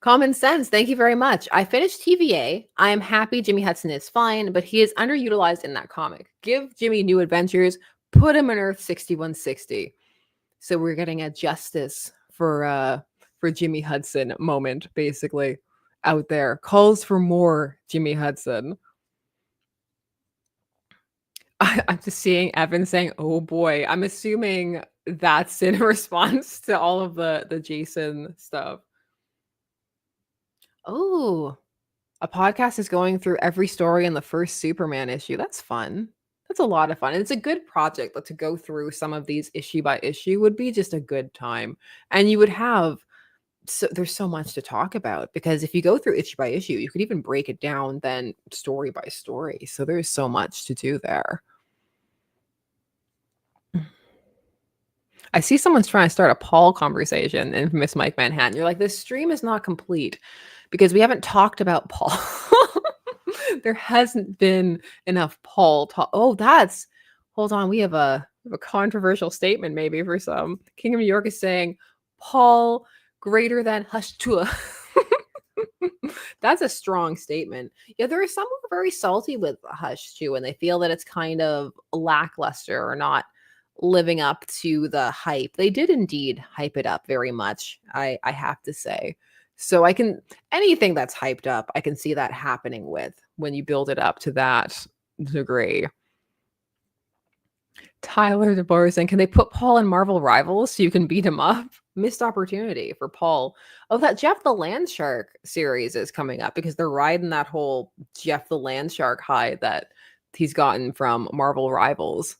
Common sense. Thank you very much. I finished TVA. I am happy Jimmy Hudson is fine, but he is underutilized in that comic. Give Jimmy new adventures. Put him in Earth 6160. So we're getting a justice for Jimmy Hudson moment, basically, out there. Calls for more Jimmy Hudson. I'm just seeing Evan saying, "Oh boy." I'm assuming that's in response to all of the Jason stuff. Oh, a podcast is going through every story in the first Superman issue. That's fun. That's a lot of fun. And it's a good project, but to go through some of these issue by issue would be just a good time. And you would have there's so much to talk about because if you go through issue by issue, you could even break it down then story by story. So there's so much to do there. I see someone's trying to start a Paul conversation in Miss Mike Manhattan. You're like, this stream is not complete because we haven't talked about Paul. There hasn't been enough Paul talk. Oh, hold on. We have a controversial statement maybe for some. King of New York is saying Paul greater than Hush Tua. That's a strong statement. Yeah, there are some who are very salty with Hush too, and they feel that it's kind of lackluster or not living up to the hype. They did indeed hype it up very much, I have to say. So I can anything that's hyped up, I can see that happening with when you build it up to that degree. Tyler DeBoer saying, can they put Paul in Marvel Rivals so you can beat him up? Missed opportunity for Paul. Oh, that Jeff the Landshark series is coming up because they're riding that whole Jeff the Landshark high that he's gotten from Marvel Rivals.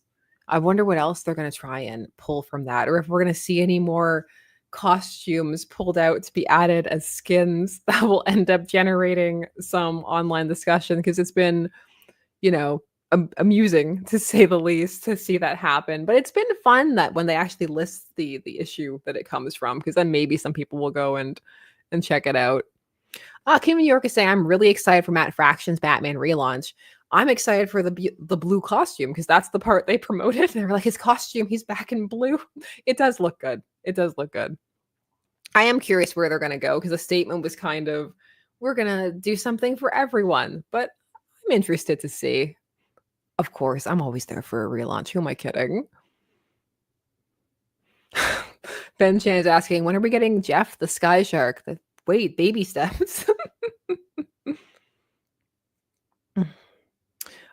I wonder what else they're going to try and pull from that, or if we're going to see any more costumes pulled out to be added as skins that will end up generating some online discussion because it's been, amusing to say the least to see that happen. But it's been fun that when they actually list the issue that it comes from, because then maybe some people will go and check it out. Kim New York is saying, I'm really excited for Matt Fraction's Batman relaunch. I'm excited for the blue costume because that's the part they promoted. They were like, his costume, he's back in blue. It does look good. It does look good. I am curious where they're going to go because the statement was kind of, we're going to do something for everyone. But I'm interested to see. Of course, I'm always there for a relaunch. Who am I kidding? Ben Chan is asking, when are we getting Jeff the Sky Shark? Wait, baby steps.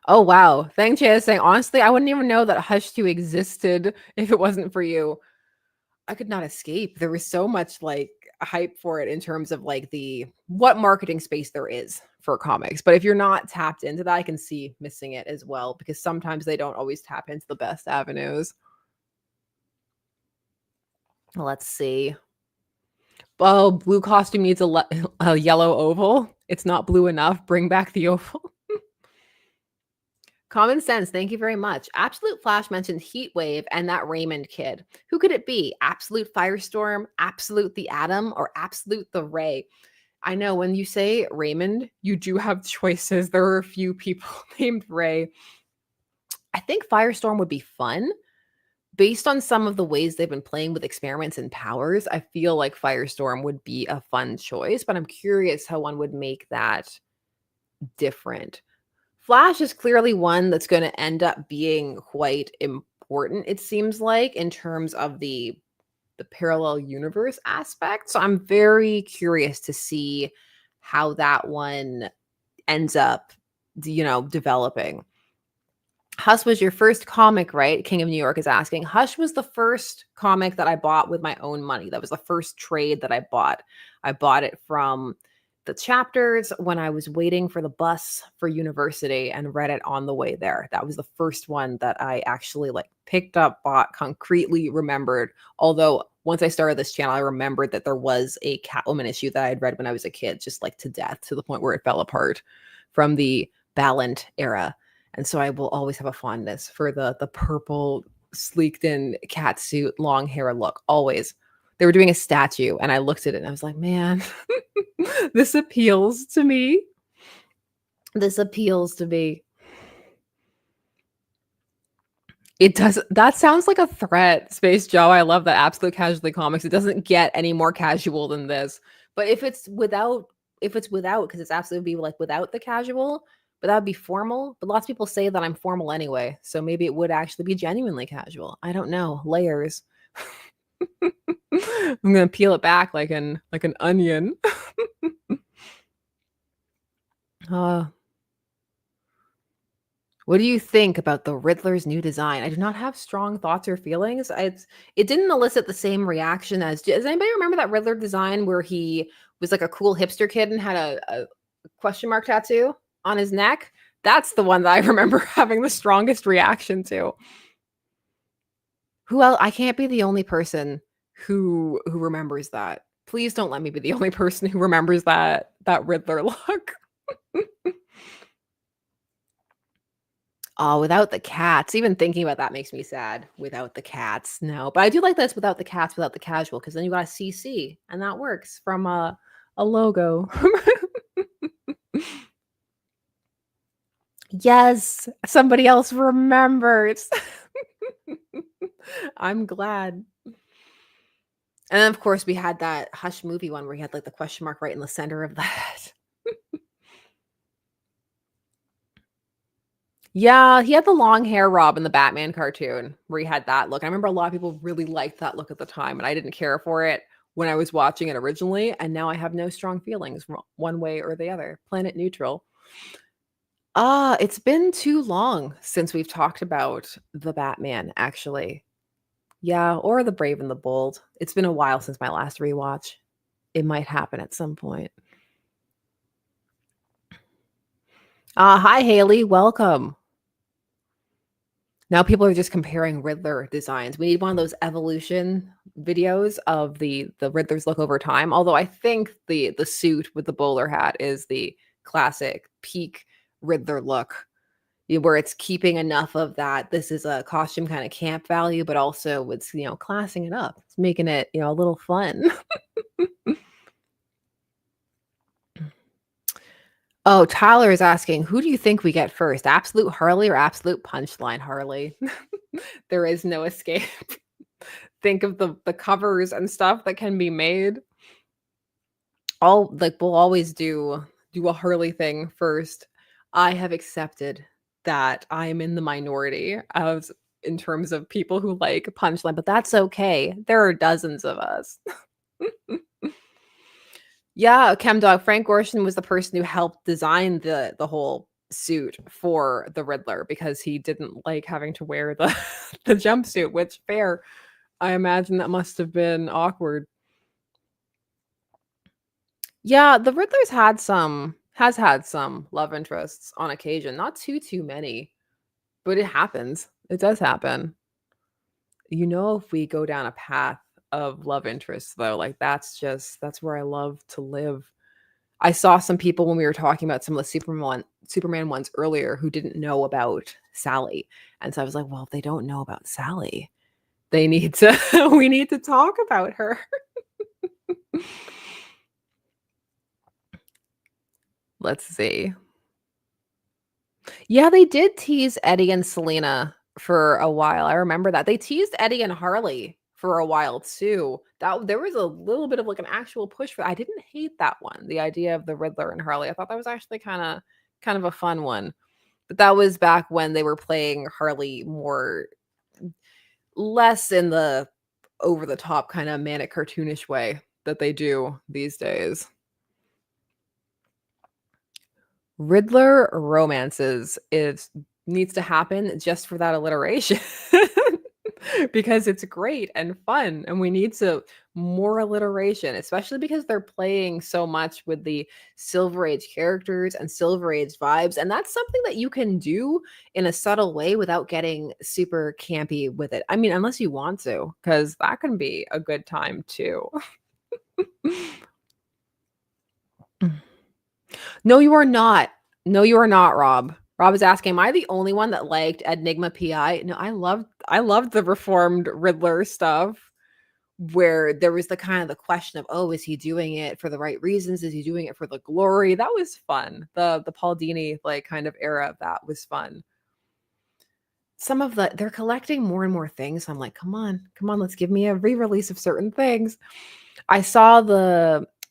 Oh, wow. Feng Chan is saying, honestly, I wouldn't even know that Hush 2 existed if it wasn't for you. I could not escape. There was so much hype for it in terms of like the what marketing space there is for comics. But if you're not tapped into that, I can see missing it as well because sometimes they don't always tap into the best avenues. Let's see. Oh, blue costume needs a yellow oval. It's not blue enough. Bring back the oval. Common sense. Thank you very much. Absolute Flash mentioned Heat Wave and that Raymond kid. Who could it be? Absolute Firestorm, Absolute the Atom, or Absolute the Ray? I know when you say Raymond, you do have choices. There are a few people named Ray. I think Firestorm would be fun. Based on some of the ways they've been playing with experiments and powers, I feel like Firestorm would be a fun choice, but I'm curious how one would make that different. Flash is clearly one that's going to end up being quite important, it seems like, in terms of the parallel universe aspect. So I'm very curious to see how that one ends up, developing. Hush was your first comic, right? King of New York is asking. Hush was the first comic that I bought with my own money. That was the first trade that I bought. I bought it from the chapters when I was waiting for the bus for university and read it on the way there. That was the first one that I actually picked up, bought, concretely remembered. Although once I started this channel, I remembered that there was a Catwoman issue that I had read when I was a kid, just to death, to the point where it fell apart from the Ballant era. And so I will always have a fondness for the purple, sleeked in cat suit, long hair look. Always. They were doing a statue and I looked at it and I was like, man, this appeals to me. This appeals to me. It does. That sounds like a threat, Space Joe. I love that. Absolute Casually Comics. It doesn't get any more casual than this. But if it's without, because it's absolutely without the casual, but that would be formal. But lots of people say that I'm formal anyway. So maybe it would actually be genuinely casual. I don't know. Layers. I'm gonna peel it back like an onion. What do you think about the Riddler's new design? I do not have strong thoughts or feelings. It didn't elicit the same reaction as. Does anybody remember that Riddler design where he was like a cool hipster kid and had a question mark tattoo on his neck? That's the one that I remember having the strongest reaction to. Who else? I can't be the only person who remembers that. Please don't let me be the only person who remembers that Riddler look. Oh, without the cats. Even thinking about that makes me sad. Without the cats. No. But I do like this without the cats, without the casual, because then you got a CC, and that works from a logo. Yes, somebody else remembers. I'm glad. And then, of course, we had that Hush movie one where he had the question mark right in the center of that. Yeah, he had the long hair Rob in the Batman cartoon where he had that look. I remember a lot of people really liked that look at the time, and I didn't care for it when I was watching it originally, and now I have no strong feelings one way or the other. Planet neutral. It's been too long since we've talked about the Batman, actually. Yeah, or the Brave and the Bold. It's been a while since my last rewatch. It might happen at some point. Hi, Haley. Welcome. Now people are just comparing Riddler designs. We need one of those evolution videos of the Riddler's look over time. Although I think the suit with the bowler hat is the classic peak Riddler look, where it's keeping enough of that. This is a costume kind of camp value, but also it's classing it up. It's making it a little fun. Oh, Tyler is asking, who do you think we get first? Absolute Harley or Absolute Punchline Harley? There is no escape. Think of the covers and stuff that can be made. We'll always do a Harley thing first. I have accepted that I am in the minority in terms of people who like Punchline, but that's okay. There are dozens of us. Yeah, ChemDog. Frank Gorshin was the person who helped design the whole suit for the Riddler because he didn't like having to wear the the jumpsuit, which fair. I imagine that must have been awkward. Yeah, the Riddler's has had some love interests on occasion, not too many, but it happens. It does happen. If we go down a path of love interests though, like that's where I love to live. I saw some people when we were talking about some of the Superman ones earlier who didn't know about Sally. And so I was like, well, if they don't know about Sally, they need to we need to talk about her. Let's see. Yeah, they did tease Eddie and Selena for a while. I remember that. They teased Eddie and Harley for a while too. That there was a little bit of like an actual push for I didn't hate that one. The idea of the Riddler and Harley. I thought that was actually kind of a fun one. But that was back when they were playing Harley more less in the over the top kind of manic cartoonish way that they do these days. Riddler romances is needs to happen just for that alliteration because it's great and fun, and we need to more alliteration, especially because they're playing so much with the Silver Age characters and Silver Age vibes, and that's something that you can do in a subtle way without getting super campy with it. I mean, unless you want to, because that can be a good time too. No, you are not. No, you are not, Rob. Rob is asking, am I the only one that liked Enigma PI? No, I loved the reformed Riddler stuff where there was the kind of the question of, oh, is he doing it for the right reasons? Is he doing it for the glory? That was fun. The Paul Dini like kind of era of that was fun. Some of they're collecting more and more things. So I'm like, come on, let's give me a re-release of certain things. I saw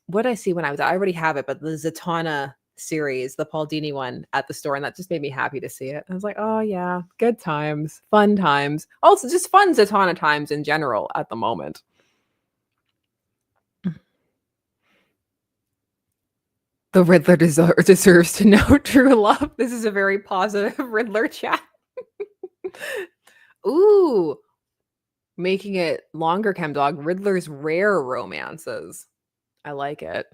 what did I see when I already have it, but the Zatanna series, the Paul Dini one at the store, and that just made me happy to see it. I was like, oh yeah, good times, fun times. Also, just fun Zatanna times in general at the moment. The Riddler deserves to know true love. This is a very positive Riddler chat. Ooh, making it longer, Chemdog. Riddler's rare romances. I like it.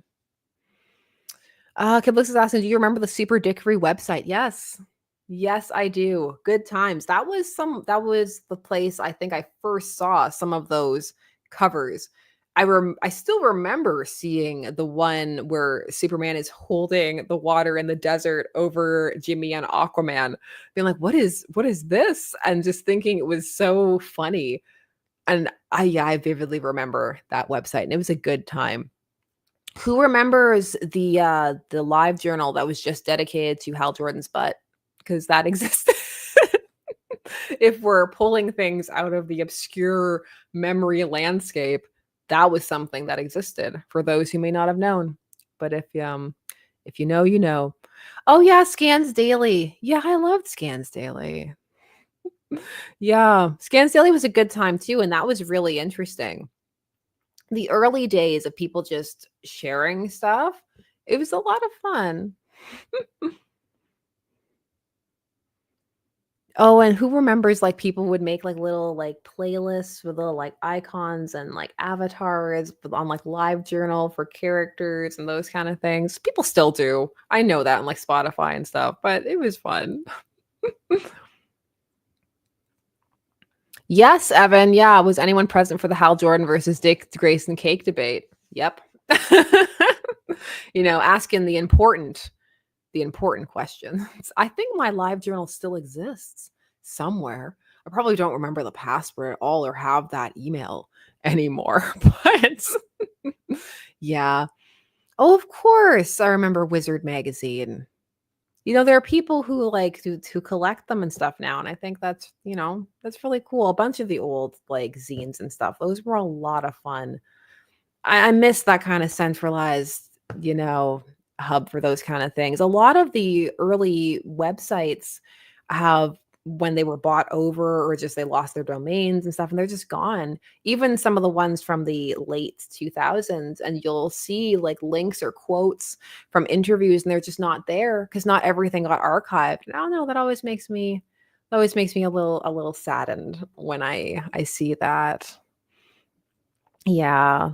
Kidlix is asking, do you remember the Super Dickory website? Yes. Yes, I do. Good times. That was the place I think I first saw some of those covers. I still remember seeing the one where Superman is holding the water in the desert over Jimmy and Aquaman, being like, what is this? And just thinking it was so funny. And I vividly remember that website, and it was a good time. Who remembers the live journal that was just dedicated to Hal Jordan's butt? Because that existed. If we're pulling things out of the obscure memory landscape, that was something that existed for those who may not have known. But if you know, you know. Oh yeah, Scans Daily. Yeah, I loved Scans Daily. Yeah, Scans Daily was a good time too, and that was really interesting. The early days of people just sharing stuff, it was a lot of fun. Oh, and who remembers, like, people would make, like, little, like, playlists with little, like, icons and, like, avatars on, like, LiveJournal for characters and those kinda things. People still do. I know that on, like, Spotify and stuff, but it was fun. Yes, Evan, yeah, was anyone present for the Hal Jordan versus Dick Grayson cake debate? Yep. Asking the important questions. I think my live journal still exists somewhere. I probably don't remember the password at all or have that email anymore, but yeah. Oh, of course. I remember Wizard Magazine. There are people who like to collect them and stuff now, and I think that's really cool. A bunch of the old like zines and stuff. Those were a lot of fun. I miss that kind of centralized, hub for those kind of things. A lot of the early websites have when they were bought over or just they lost their domains and stuff and they're just gone. Even some of the ones from the late 2000s and you'll see like links or quotes from interviews and they're just not there because not everything got archived. And I don't know, that always makes me a little saddened when I see that. Yeah.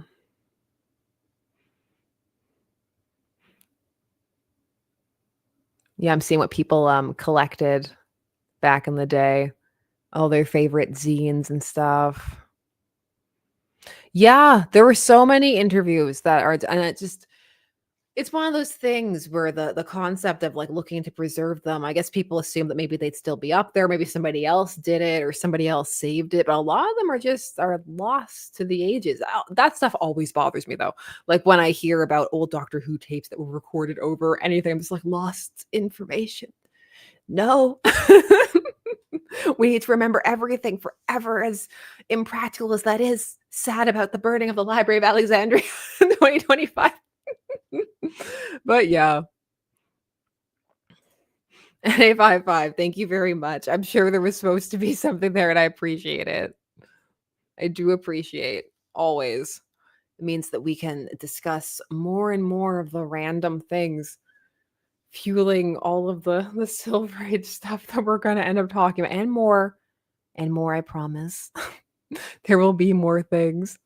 Yeah, I'm seeing what people, collected back in the day, all their favorite zines and stuff. Yeah, there were so many interviews that are and it just it's one of those things where the concept of, like, looking to preserve them, I guess people assume that maybe they'd still be up there, maybe somebody else did it or somebody else saved it, but a lot of them are lost to the ages. That stuff always bothers me, though. Like, when I hear about old Doctor Who tapes that were recorded over anything, I'm just like, "Lost information." No. We need to remember everything forever, as impractical as that is. Sad about the burning of the Library of Alexandria in 2025. But yeah. NA55, thank you very much. I'm sure there was supposed to be something there, and I appreciate it. I do appreciate always. It means that we can discuss more and more of the random things fueling all of the Silver Age stuff that we're gonna end up talking about, and more, I promise. There will be more things.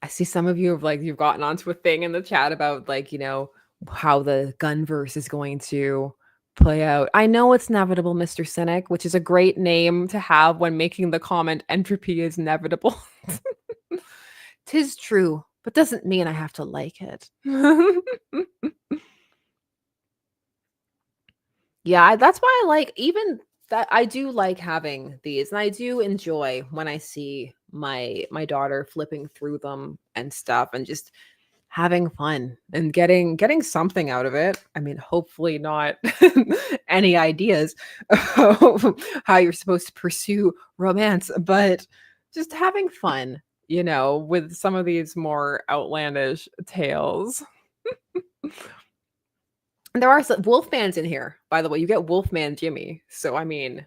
I see some of you have, like, you've gotten onto a thing in the chat about, like, how the Gunverse is going to play out. I know it's inevitable, Mr. Cynic, which is a great name to have when making the comment, "Entropy is inevitable." 'Tis true, but doesn't mean I have to like it. Yeah, that's why I like even that I do like having these, and I do enjoy when I see my daughter flipping through them and stuff and just having fun and getting something out of it. I mean, hopefully not any ideas of how you're supposed to pursue romance, but just having fun, with some of these more outlandish tales. And there are some Wolfman's in here, by the way. You get Wolfman Jimmy. So, I mean,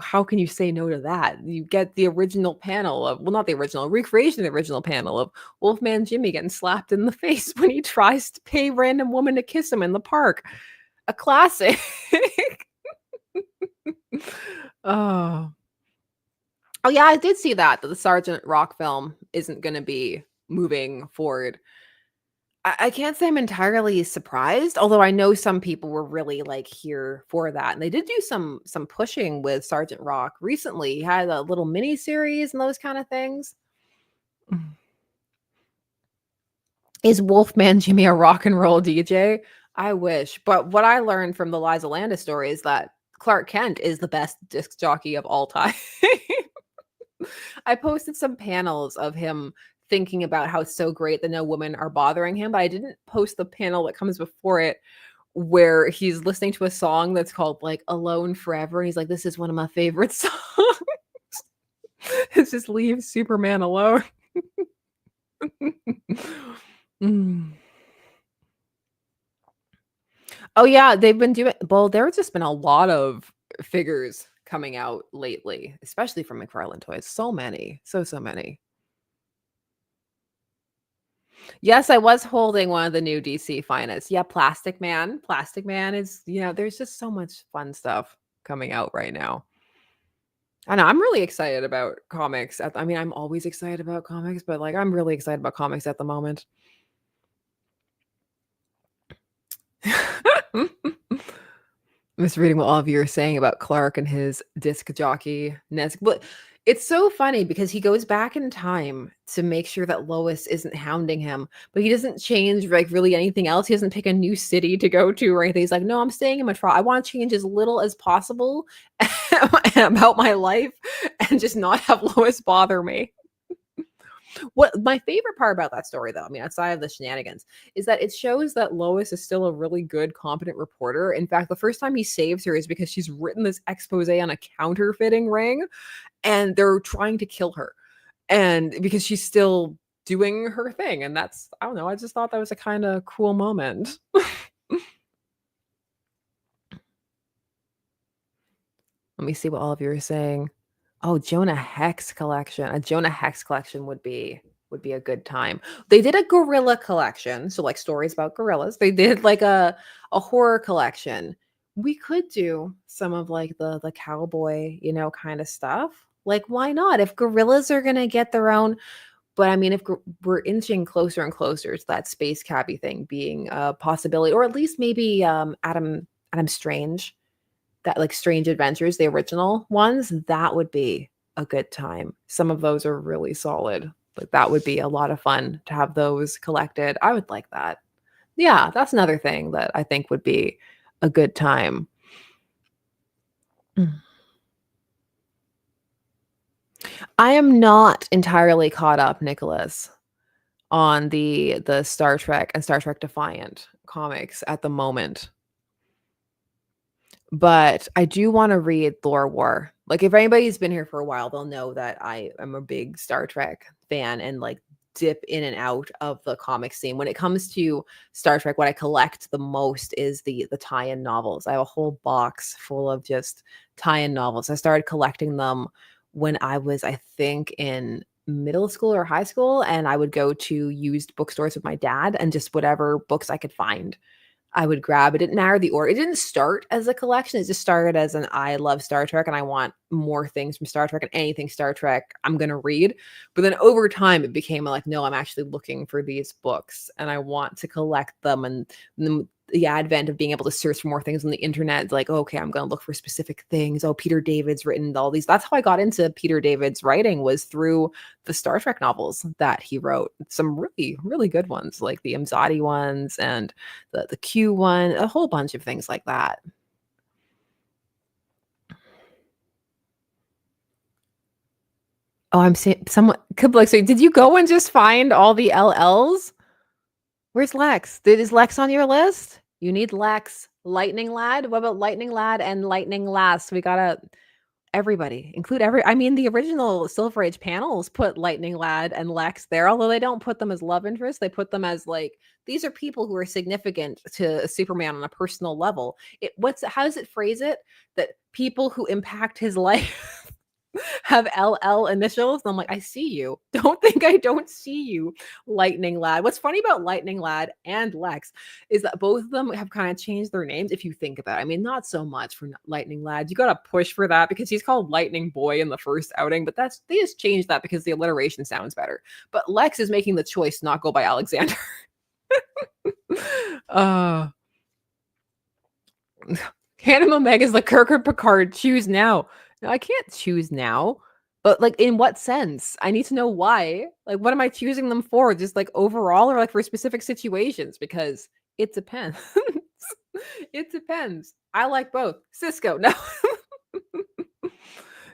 how can you say no to that? You get the original panel of, well, not the original, recreation of the original panel of Wolfman Jimmy getting slapped in the face when he tries to pay random woman to kiss him in the park. A classic. Oh. Oh, yeah, I did see that the Sergeant Rock film isn't going to be moving forward. I can't say I'm entirely surprised, although I know some people were really, like, here for that, and they did do some pushing with Sergeant Rock recently. He had a little mini series and those kinda things. Mm. Is Wolfman Jimmy a rock and roll DJ? I wish, but what I learned from the Liza Landis story is that Clark Kent is the best disc jockey of all time. I posted some panels of him thinking about how it's so great that no women are bothering him, but I didn't post the panel that comes before it where he's listening to a song that's called, like, Alone Forever, and he's like, "This is one of my favorite songs." It's just leave Superman alone. Mm. Oh, yeah, they've been doing well, there's just been a lot of figures coming out lately, especially from McFarlane Toys. So many. So many. Yes, I was holding one of the new DC Finest. Yeah, Plastic Man. Plastic Man is, there's just so much fun stuff coming out right now. I know, I'm really excited about comics. I mean, I'm always excited about comics, but, like, I'm really excited about comics at the moment. I'm just reading what all of you are saying about Clark and his disc jockey-ness, but it's so funny because he goes back in time to make sure that Lois isn't hounding him, but he doesn't change, like, really anything else. He doesn't pick a new city to go to or anything. He's like, "No, I'm staying in Metro. I wanna change as little as possible about my life and just not have Lois bother me." What my favorite part about that story, though, I mean, outside of the shenanigans, is that it shows that Lois is still a really good, competent reporter. In fact, the first time he saves her is because she's written this expose on a counterfeiting ring, and they're trying to kill her, and because she's still doing her thing, and that's I don't know, I just thought that was a kinda cool moment. Let me see what all of you are saying. Oh, Jonah Hex collection. A Jonah Hex collection would be a good time. They did a gorilla collection, so, like, stories about gorillas. They did, like, a horror collection. We could do some of, like, the cowboy, kinda stuff. Like, why not? If gorillas are gonna get their own But I mean, if we're inching closer and closer to that space cabbie thing being a possibility, or at least maybe Adam Strange, that like Strange Adventures, the original ones, that would be a good time. Some of those are really solid. Like that would be a lot of fun to have those collected. I would like that. Yeah, that's another thing that I think would be a good time. Mm. I am not entirely caught up, Nicholas, on the Star Trek and Star Trek Defiant comics at the moment. But I do wanna read Lore War. Like, if anybody's been here for a while, they'll know that I am a big Star Trek fan and, like, dip in and out of the comic scene. When it comes to Star Trek, what I collect the most is the tie-in novels. I have a whole box full of just tie-in novels. I started collecting them when I was, I think, in middle school or high school, and I would go to used bookstores with my dad and just whatever books I could find I would grab. It didn't matter the order. It didn't start as a collection. It just started as an I love Star Trek and I want more things from Star Trek and anything Star Trek I'm going to read. But then over time, it became like, no, I'm actually looking for these books and I want to collect them. And the advent of being able to search for more things on the internet, like, oh, okay, I'm going to look for specific things. Oh, Peter David's written all these. That's how I got into Peter David's writing, was through the Star Trek novels that he wrote. Some really, really good ones, like the Imzadi ones and the Q one, a whole bunch of things like that. Oh, I'm saying someone could like say, did you go and just find all the LLs? Where's Lex? Is Lex on your list? You need Lex. Lightning Lad? What about Lightning Lad and Lightning Lass? We gotta everybody include I mean, the original Silver Age panels put Lightning Lad and Lex there, although they don't put them as love interests. They put them as like these are people who are significant to Superman on a personal level. How does it phrase it? That people who impact his life have LL initials. And I'm like, I see you. Don't think I don't see you, Lightning Lad. What's funny about Lightning Lad and Lex is that both of them have kind of changed their names. If you think about it, I mean, not so much for Lightning Lad. You got to push for that because he's called Lightning Boy in the first outing, but they just changed that because the alliteration sounds better. But Lex is making the choice to not go by Alexander. uh Hannah Omega's like Kirk or Picard, choose now. No, I can't choose now. But like in what sense? I need to know why. Like what am I choosing them for? Just like overall or like for specific situations? Because it depends. It depends. I like both. Cisco, no.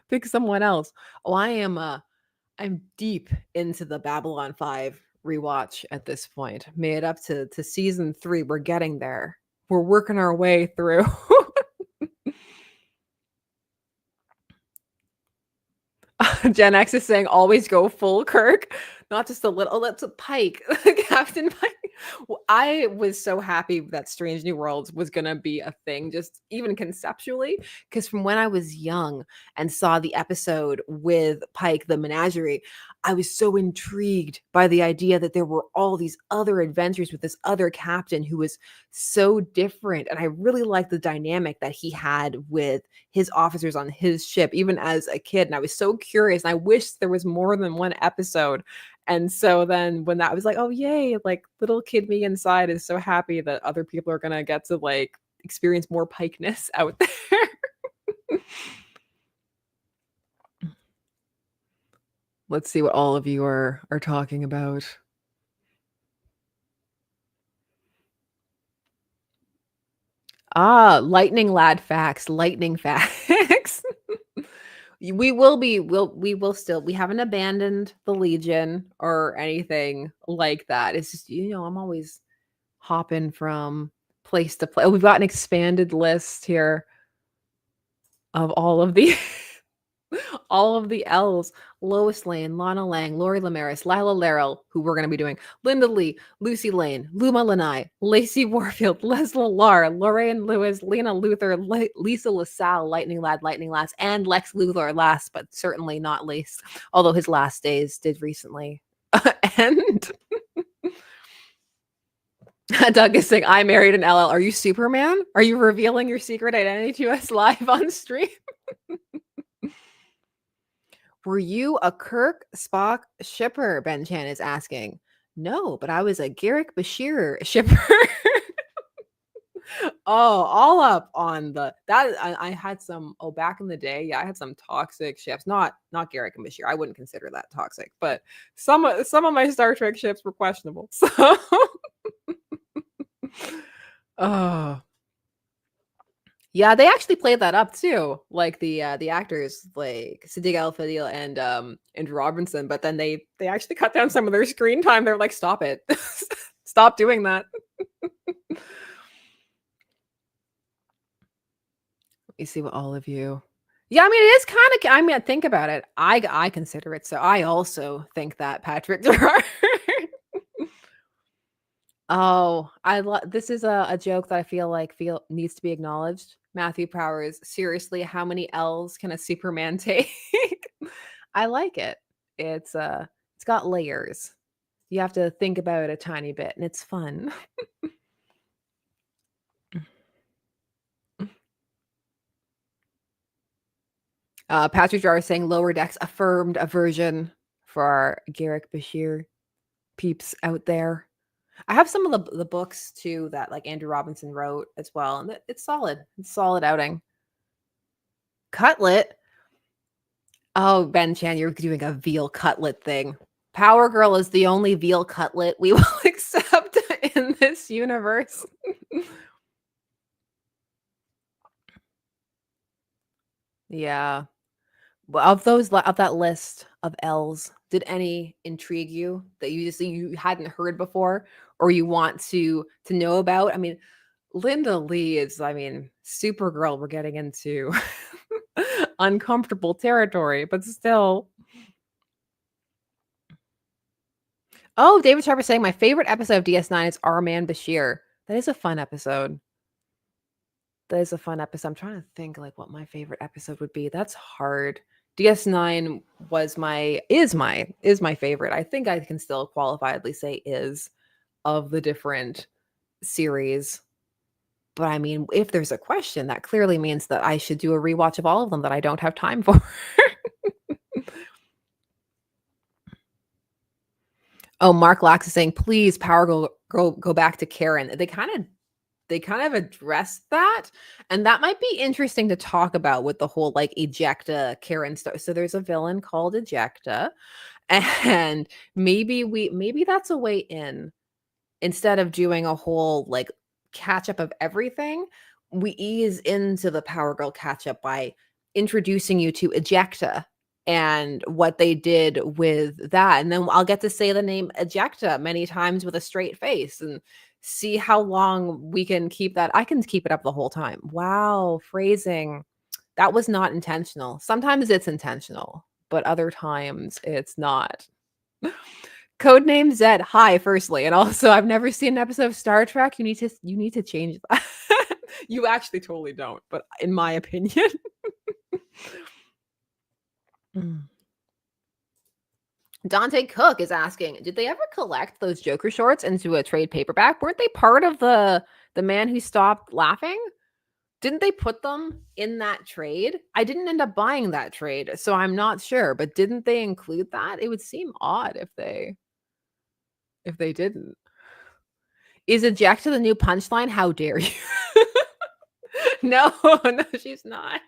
Pick someone else. Oh, I'm deep into the Babylon 5 rewatch at this point. Made it up to season 3. We're getting there. We're working our way through. Gen X is saying always go full Kirk, not just a little. Oh, that's a Pike, Captain Pike. Well, I was so happy that Strange New Worlds was gonna be a thing, just even conceptually, because from when I was young and saw the episode with Pike, the menagerie, I was so intrigued by the idea that there were all these other adventures with this other captain who was so different, and I really liked the dynamic that he had with his officers on his ship, even as a kid. And I was so curious. And I wish there was more than one episode. And so then when that I was like, oh, yay, like little kid me inside is so happy that other people are going to get to like experience more pikeness out there. Let's see what all of you are talking about. Ah, lightning lad facts, lightning facts. We haven't abandoned the Legion or anything like that. It's just, I'm always hopping from place to place. Oh, we've got an expanded list here of all of the all of the L's. Lois Lane, Lana Lang, Lori Lamaris, Lila Laryl, who we're going to be doing, Linda Lee, Lucy Lane, Luma Lanai, Lacey Warfield, Leslie Lar, Lorraine Lewis, Lena Luther, Lisa LaSalle, Lightning Lad, Lightning Lass, and Lex Luthor last, but certainly not least, although his last days did recently end. Doug is saying, I married an LL. Are you Superman? Are you revealing your secret identity to us live on stream? Were you a Kirk Spock shipper? Ben Chan is asking. No, but I was a Garrick Bashir shipper. Oh, all up on that. I had some back in the day. Yeah, I had some toxic ships. Not Garrick and Bashir. I wouldn't consider that toxic, but some of my Star Trek ships were questionable. So, oh yeah, they actually played that up too. Like the actors like Sadiq Al Fadil and Andrew Robinson, but then they actually cut down some of their screen time. They're like, stop it, stop doing that. You see what all of you. Yeah, I mean, it is kind of. I mean, think about it. I consider it so. I also think that Patrick Gerard. Oh, this is a joke that I feel needs to be acknowledged. Matthew Powers, seriously, how many L's can a Superman take? I like it. It's got layers. You have to think about it a tiny bit, and it's fun. Patrick Jar is saying Lower Decks affirmed a version for our Garrick Bashir peeps out there. I have some of the books too that like Andrew Robinson wrote as well, and it's solid. It's solid outing. Cutlet. Oh, Ben Chan, you're doing a veal cutlet thing. Power Girl is the only veal cutlet we will accept in this universe. Yeah. Well, of that list of L's, did any intrigue you that you hadn't heard before or you want to know about? I mean, Linda Lee is, I mean, Supergirl. We're getting into uncomfortable territory, but still. Oh, David Sharp is saying my favorite episode of DS9 is Our Man Bashir. That is a fun episode. That is a fun episode. I'm trying to think like what my favorite episode would be. That's hard. DS9 is my favorite. I think I can still qualifiedly say is of the different series. But I mean, if there's a question, that clearly means that I should do a rewatch of all of them that I don't have time for. Oh, Mark Lax is saying, please, Power go back to Karen. They kind of addressed that, and that might be interesting to talk about with the whole like ejecta Karen stuff. So there's a villain called Ejecta, and maybe that's a way in. Instead of doing a whole like catch up of everything, we ease into the Power Girl catch up by introducing you to Ejecta and what they did with that. And then I'll get to say the name Ejecta many times with a straight face and see how long we can keep that. I can keep it up the whole time. Wow, phrasing. That was not intentional. Sometimes it's intentional, but other times it's not. Codename Zed. Hi, firstly, and also I've never seen an episode of Star Trek. You need to change that. You actually totally don't, but in my opinion. Dante Cook is asking, did they ever collect those Joker shorts into a trade paperback? Weren't they part of the Man Who Stopped Laughing? Didn't they put them in that trade? I didn't end up buying that trade, so I'm not sure, but didn't they include that? It would seem odd if they didn't. Is Ejecta the new punchline? How dare you? No, she's not.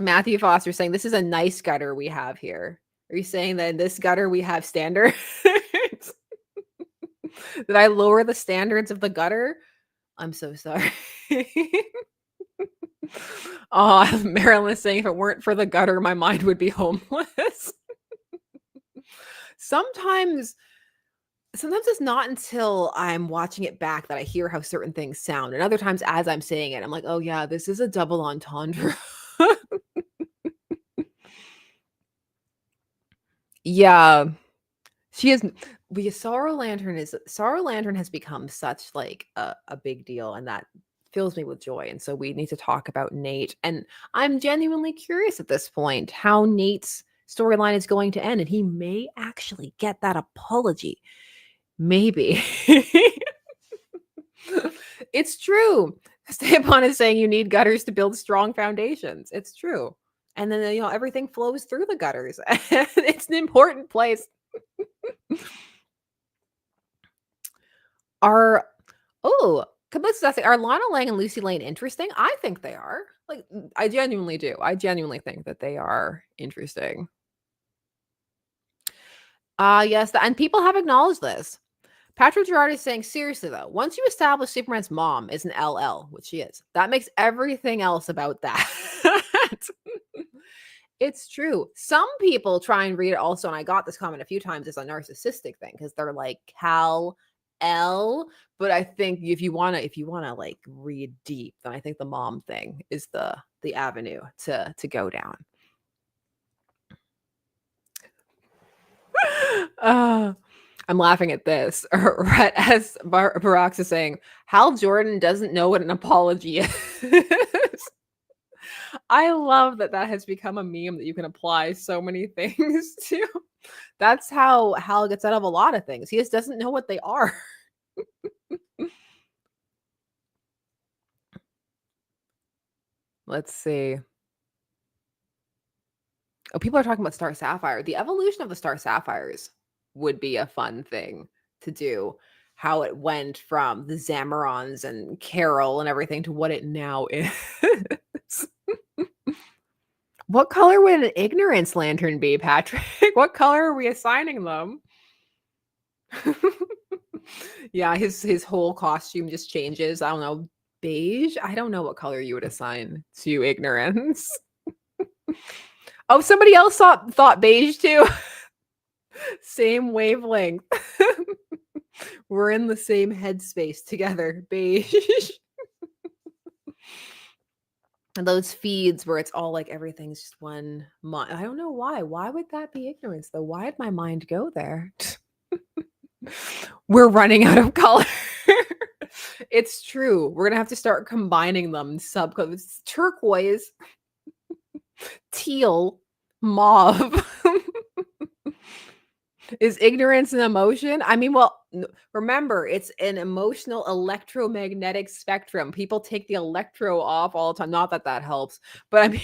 Matthew Foster saying this is a nice gutter we have here. Are you saying that in this gutter we have standards? Did I lower the standards of the gutter? I'm so sorry. Oh, Marilyn is saying if it weren't for the gutter, my mind would be homeless. Sometimes it's not until I'm watching it back that I hear how certain things sound. And other times as I'm saying it, I'm like, oh yeah, this is a double entendre. Yeah. She is Sorrow Lantern has become such like a big deal, and that fills me with joy. And so we need to talk about Nate. And I'm genuinely curious at this point how Nate's storyline is going to end. And he may actually get that apology. Maybe. It's true. Stepan is saying you need gutters to build strong foundations. It's true. And then, everything flows through the gutters. And it's an important place. Are let's say, are Lana Lang and Lucy Lane interesting? I think they are. Like, I genuinely do. I genuinely think that they are interesting. Yes, and people have acknowledged this. Patrick Gerard is saying, seriously though, once you establish Superman's mom is an LL, which she is, that makes everything else about that. It's true. Some people try and read it also, and I got this comment a few times, as a narcissistic thing because they're like Cal L. But I think if you wanna like read deep, then I think the mom thing is the avenue to go down. I'm laughing at this. As Barack's is saying, Hal Jordan doesn't know what an apology is. I love that has become a meme that you can apply so many things to. That's how Hal gets out of a lot of things. He just doesn't know what they are. Let's see. Oh, people are talking about Star Sapphire. The evolution of the Star Sapphires would be a fun thing to do. How it went from the Zamarons and Carol and everything to what it now is. What color would an Ignorance Lantern be, Patrick? What color are we assigning them? Yeah, his whole costume just changes. I don't know, beige? I don't know what color you would assign to Ignorance. Oh, somebody else thought beige too. Same wavelength. We're in the same headspace together. Beige. And those feeds where it's all like everything's just one month. I don't know why. Why would that be Ignorance though? Why did my mind go there? We're running out of color. It's true. We're gonna have to start combining them. Subcolors: turquoise, teal, mauve. Is ignorance an emotion? I mean, well, remember, it's an emotional electromagnetic spectrum. People take the electro off all the time. Not that that helps, but I mean,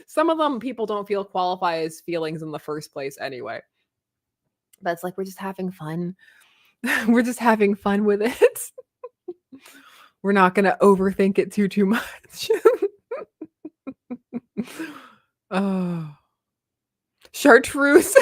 some of them people don't feel qualify as feelings in the first place anyway. But it's like we're just having fun. We're just having fun with it. We're not going to overthink it too much. Oh. Chartreuse.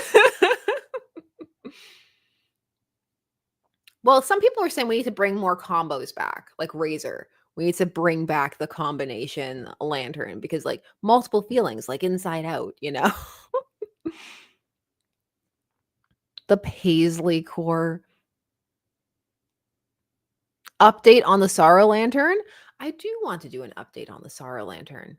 Well, some people are saying we need to bring more combos back, like Razor. We need to bring back the combination lantern because, like, multiple feelings, like Inside Out, The Paisley Core. Update on the Sorrow Lantern? I do want to do an update on the Sorrow Lantern.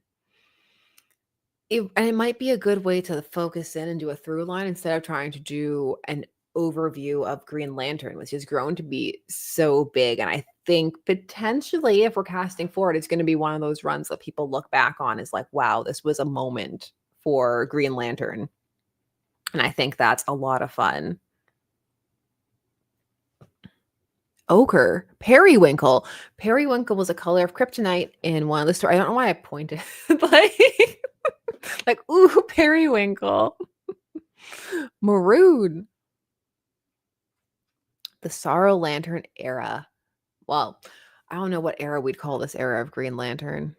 And it might be a good way to focus in and do a through line instead of trying to do an overview of Green Lantern, which has grown to be so big. And I think potentially, if we're casting forward, it's going to be one of those runs that people look back on as like, wow, this was a moment for Green Lantern. And I think that's a lot of fun. Ochre, periwinkle. Periwinkle was a color of kryptonite in one of the stories. I don't know why I pointed like ooh, periwinkle. Maroon. The Sorrow Lantern era. Well, I don't know what era we'd call this era of Green Lantern.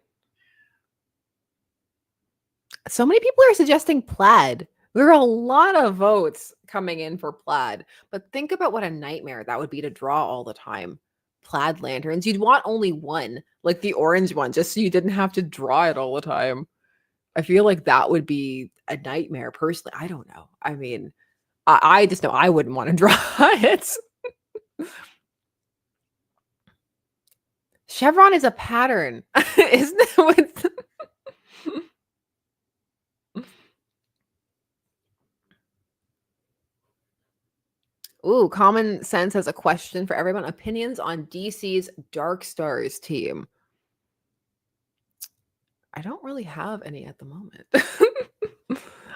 So many people are suggesting plaid. There are a lot of votes coming in for plaid, but think about what a nightmare that would be to draw all the time. Plaid lanterns. You'd want only one, like the orange one, just so you didn't have to draw it all the time. I feel like that would be a nightmare personally. I don't know. I mean, I just know I wouldn't want to draw it. Chevron is a pattern, isn't it? Ooh, Common Sense has a question for everyone. Opinions on DC's Dark Stars team. I don't really have any at the moment.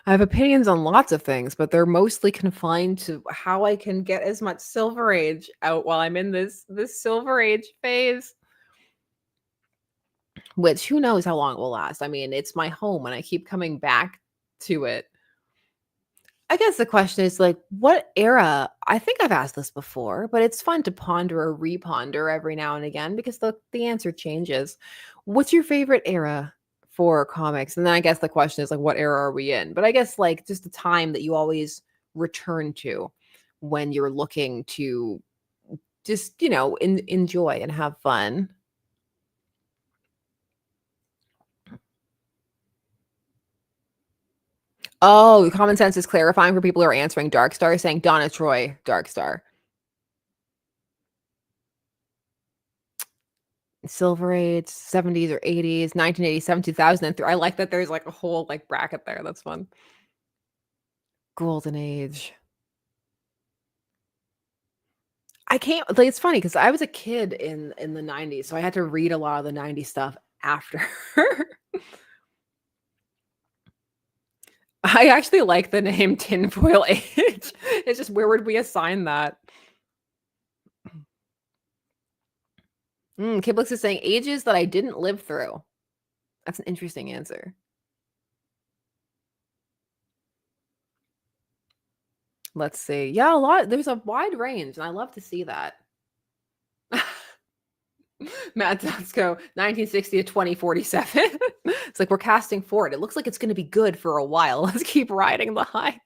I have opinions on lots of things, but they're mostly confined to how I can get as much Silver Age out while I'm in this Silver Age phase. which who knows how long it will last. I mean, it's my home and I keep coming back to it. I guess the question is like, what era? I think I've asked this before, but it's fun to ponder or reponder every now and again because the answer changes. What's your favorite era for comics? And then I guess the question is like, what era are we in? But I guess like just the time that you always return to when you're looking to just, enjoy and have fun. Oh, common sense is clarifying for people who are answering Dark Star, saying Donna Troy, Dark Star. Silver Age, 70s or 80s, 1987, 2003. I like that there's like a whole like bracket there. That's fun. Golden Age. I can't like it's funny because I was a kid in the 90s, so I had to read a lot of the 90s stuff after. I actually like the name Tinfoil Age. It's just where would we assign that? Kiblix is saying ages that I didn't live through. That's an interesting answer. Let's see. Yeah, a lot. There's a wide range, and I love to see that. Matt Dusko, 1960 to 2047. It's like we're casting forward. It looks like it's going to be good for a while. Let's keep riding the high.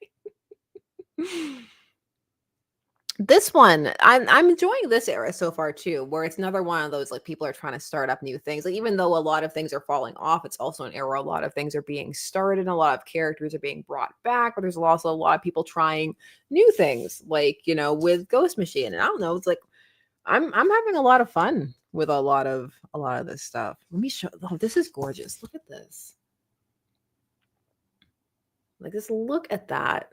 This one, I'm enjoying this era so far too, where it's another one of those like people are trying to start up new things. Like even though a lot of things are falling off, it's also an era a lot of things are being started, and a lot of characters are being brought back. But there's also a lot of people trying new things, like with Ghost Machine. And I don't know, it's like I'm having a lot of fun with a lot of this stuff. Let me show. Oh, this is gorgeous. Look at this. Like just look at that.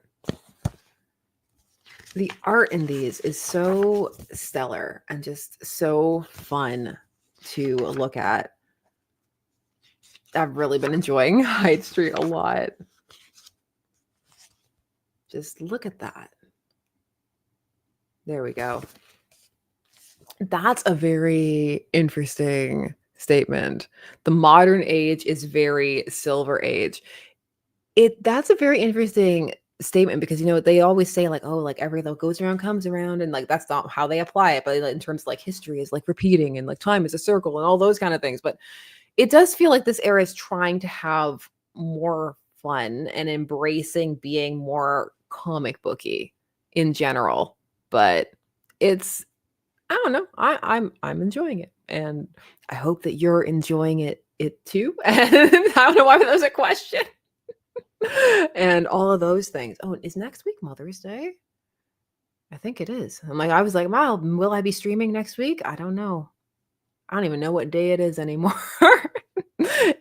The art in these is so stellar and just so fun to look at. I've really been enjoying Hyde Street a lot. Just look at that. There we go. That's a very interesting statement. The modern age is very Silver Age. That's a very interesting statement because they always say like, oh, like everything that goes around comes around, and like that's not how they apply it, but like, in terms of like history is like repeating and like time is a circle and all those kind of things. But it does feel like this era is trying to have more fun and embracing being more comic booky in general. But it's I don't know. I'm enjoying it, and I hope that you're enjoying it too. And I don't know why that was a question. And all of those things. Oh, is next week Mother's Day? I think it is. I was like, wow, will I be streaming next week? I don't know. I don't even know what day it is anymore.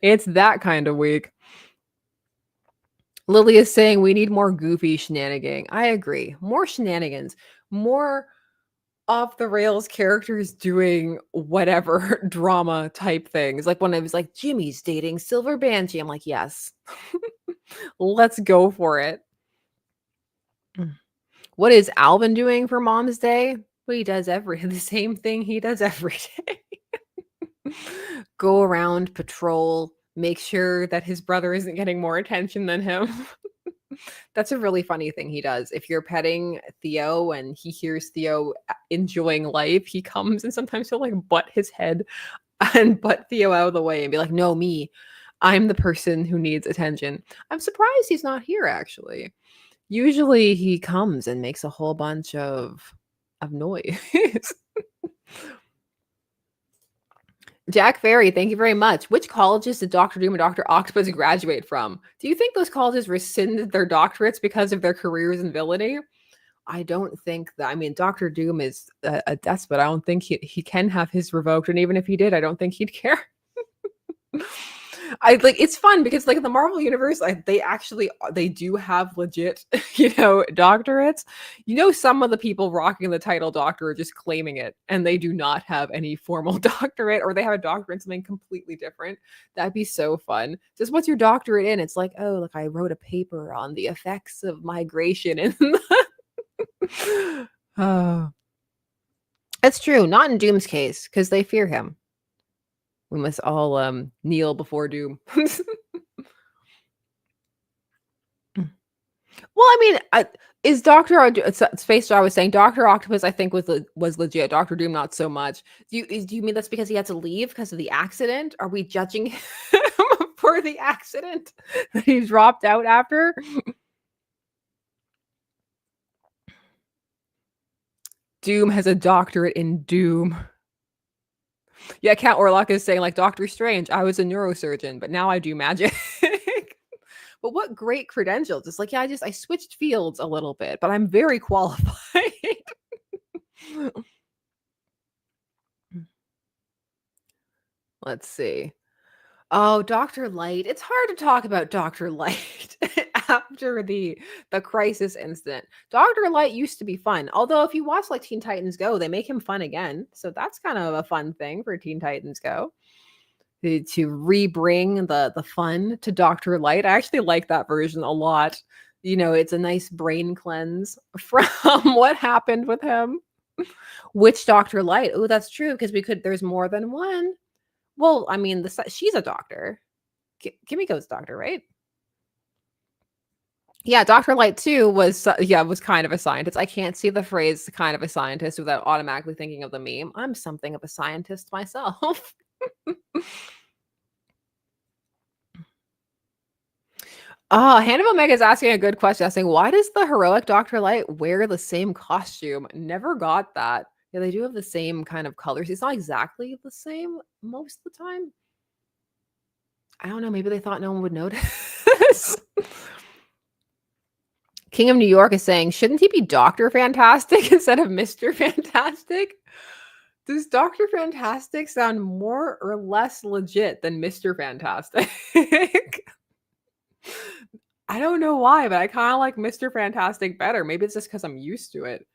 It's that kind of week. Lily is saying we need more goofy shenanigans. I agree. More shenanigans. More off the rails characters doing whatever drama type things. Like when it was like Jimmy's dating Silver Banshee. I'm like, yes. Let's go for it. What is Alvin doing for Mom's Day? Well, he does the same thing he does every day. Go around, patrol, make sure that his brother isn't getting more attention than him. That's a really funny thing he does. If you're petting Theo and he hears Theo enjoying life, he comes and sometimes he'll like butt his head and butt Theo out of the way and be like, no, me. I'm the person who needs attention. I'm surprised he's not here, actually. Usually he comes and makes a whole bunch of noise. Jack Ferry, thank you very much. Which colleges did Dr. Doom and Dr. Octopus graduate from? Do you think those colleges rescinded their doctorates because of their careers in villainy? I don't think that. I mean, Dr. Doom is a despot. I don't think he can have his revoked. And even if he did, I don't think he'd care. It's fun because like in the Marvel universe, they do have legit, doctorates. Some of the people rocking the title doctor are just claiming it and they do not have any formal doctorate, or they have a doctorate in something completely different. That'd be so fun. Just what's your doctorate in? It's like, oh, like I wrote a paper on the effects of migration in oh. That's true. Not in Doom's case, because they fear him. We must all kneel before doom. Well, I mean, is Space Jar was saying Doctor Octopus? I think was legit. Doctor Doom, not so much. Do you mean that's because he had to leave because of the accident? Are we judging him for the accident that he dropped out after? Doom has a doctorate in doom. Yeah, Cat Orlock is saying like Doctor Strange. I was a neurosurgeon, but now I do magic. But what great credentials. It's like, yeah, I switched fields a little bit, but I'm very qualified. Let's see. Oh, Dr. Light. It's hard to talk about Dr. Light after the crisis incident. Dr. Light used to be fun. Although if you watch like Teen Titans Go, they make him fun again. So that's kind of a fun thing for Teen Titans Go. To rebring the fun to Dr. Light. I actually like that version a lot. You know, it's a nice brain cleanse from what happened with him. Which Dr. Light? Oh, that's true because there's more than one. Well, I mean, she's a doctor. Kimiko's doctor, right? Yeah, Dr. Light too was kind of a scientist. I can't see the phrase "kind of a scientist" without automatically thinking of the meme. I'm something of a scientist myself. Hand of Omega is asking a good question, asking why does the heroic Dr. Light wear the same costume? Never got that. Yeah, they do have the same kind of colors. It's not exactly the same most of the time. I don't know. Maybe they thought no one would notice. King of New York is saying, shouldn't he be Dr. Fantastic instead of Mr. Fantastic? Does Dr. Fantastic sound more or less legit than Mr. Fantastic? I don't know why, but I kind of like Mr. Fantastic better. Maybe it's just because I'm used to it.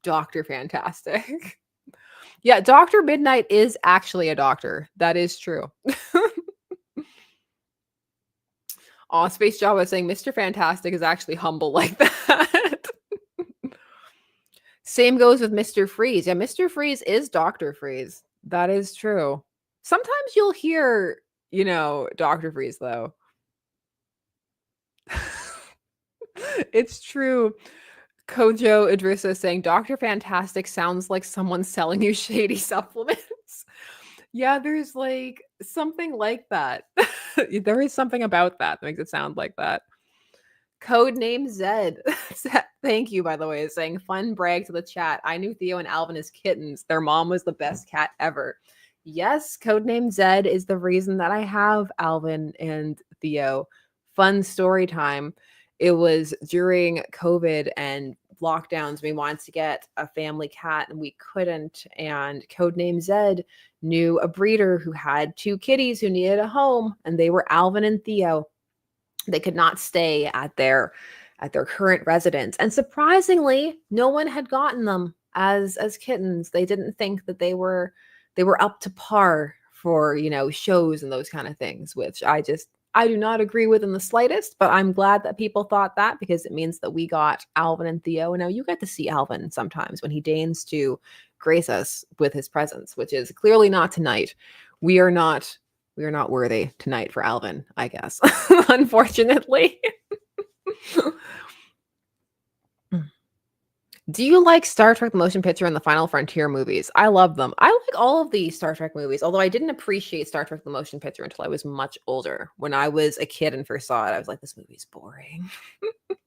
Dr. Fantastic. Yeah, Dr. Midnight is actually a doctor. That is true. Oh, Space Java is saying Mr. Fantastic is actually humble like that. Same goes with Mr. Freeze. Yeah, Mr. Freeze is Dr. Freeze. That is true. Sometimes you'll hear, Dr. Freeze, though. It's true. Kojo Idrissa is saying Dr. Fantastic sounds like someone selling you shady supplements. Yeah, there's like something like that. There is something about that makes it sound like that. Codename Zed. Thank you, by the way, is saying fun brag to the chat. I knew Theo and Alvin as kittens. Their mom was the best cat ever. Yes, Codename Zed is the reason that I have Alvin and Theo. Fun story time. It was during COVID and lockdowns. We wanted to get a family cat and we couldn't. And Codename Zed knew a breeder who had 2 kitties who needed a home, and they were Alvin and Theo. They could not stay at their current residence. And surprisingly, no one had gotten them as kittens. They didn't think that they were up to par for, shows and those kind of things, which I do not agree with in the slightest, but I'm glad that people thought that because it means that we got Alvin and Theo. And now you get to see Alvin sometimes when he deigns to grace us with his presence, which is clearly not tonight. We are not worthy tonight for Alvin, I guess, unfortunately. Do you like Star Trek the Motion Picture and the Final Frontier movies? I love them. I like all of the Star Trek movies, although I didn't appreciate Star Trek the Motion Picture until I was much older. When I was a kid and first saw it, I was like, this movie's boring.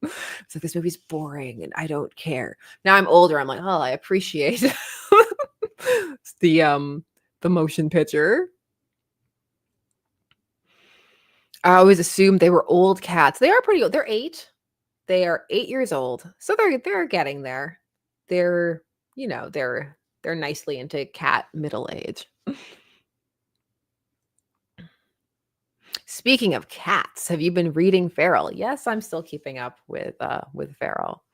It's like, this movie's boring and I don't care. Now I'm older. I'm like, oh, I appreciate the motion picture. I always assumed they were old cats. They are pretty old. They're 8. They are 8 years old. So they're getting there. They're nicely into cat middle age. Speaking of cats, have you been reading Feral? Yes, I'm still keeping up with Feral.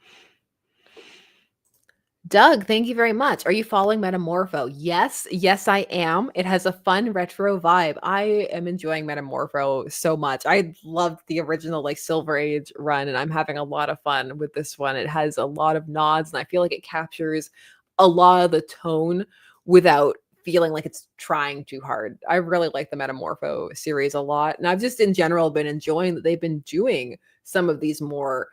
Doug, thank you very much. Are you following Metamorpho? Yes, I am. It has a fun retro vibe. I am enjoying Metamorpho so much. I loved the original like Silver Age run, and I'm having a lot of fun with this one. It has a lot of nods, and I feel like it captures a lot of the tone without feeling like it's trying too hard. I really like the Metamorpho series a lot, and I've just in general been enjoying that they've been doing some of these more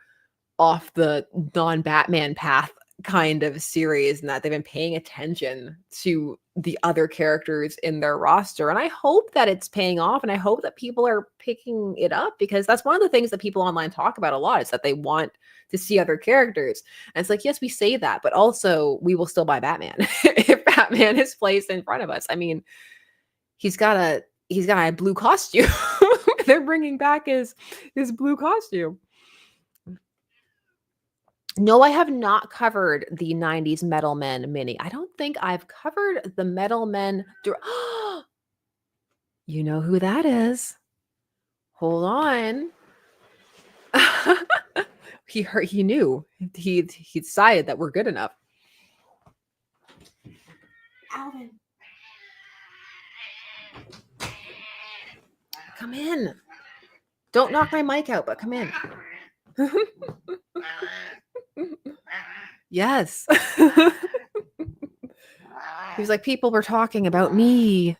off the non-Batman path kind of series, and that they've been paying attention to the other characters in their roster. And I hope that it's paying off, and I hope that people are picking it up, because that's one of the things that people online talk about a lot, is that they want to see other characters. And it's like, yes, we say that, but also we will still buy Batman if Batman is placed in front of us. I mean, he's got a blue costume. They're bringing back his blue costume. No, I have not covered the 90s Metal Men mini. I don't think I've covered the Metal Men. You know who that is. Hold on. He knew. He decided that we're good enough. Alvin. Come in. Don't knock my mic out, but come in. Yes. He was like, people were talking about me.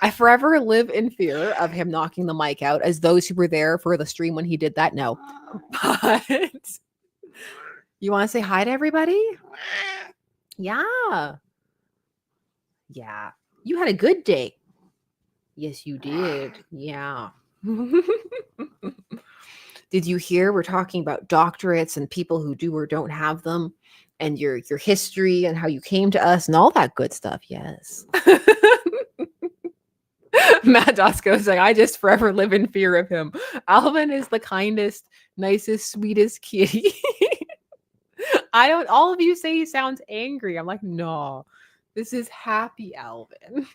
I forever live in fear of him knocking the mic out, as those who were there for the stream when he did that know. But you want to say hi to everybody? Yeah. Yeah. You had a good day. Yes, you did. Yeah. Did you hear we're talking about doctorates and people who do or don't have them, and your history and how you came to us and all that good stuff? Yes. Matt Dosco saying, I just forever live in fear of him. Alvin is the kindest, nicest, sweetest kitty. All of you say he sounds angry. I'm like, no, this is happy Alvin.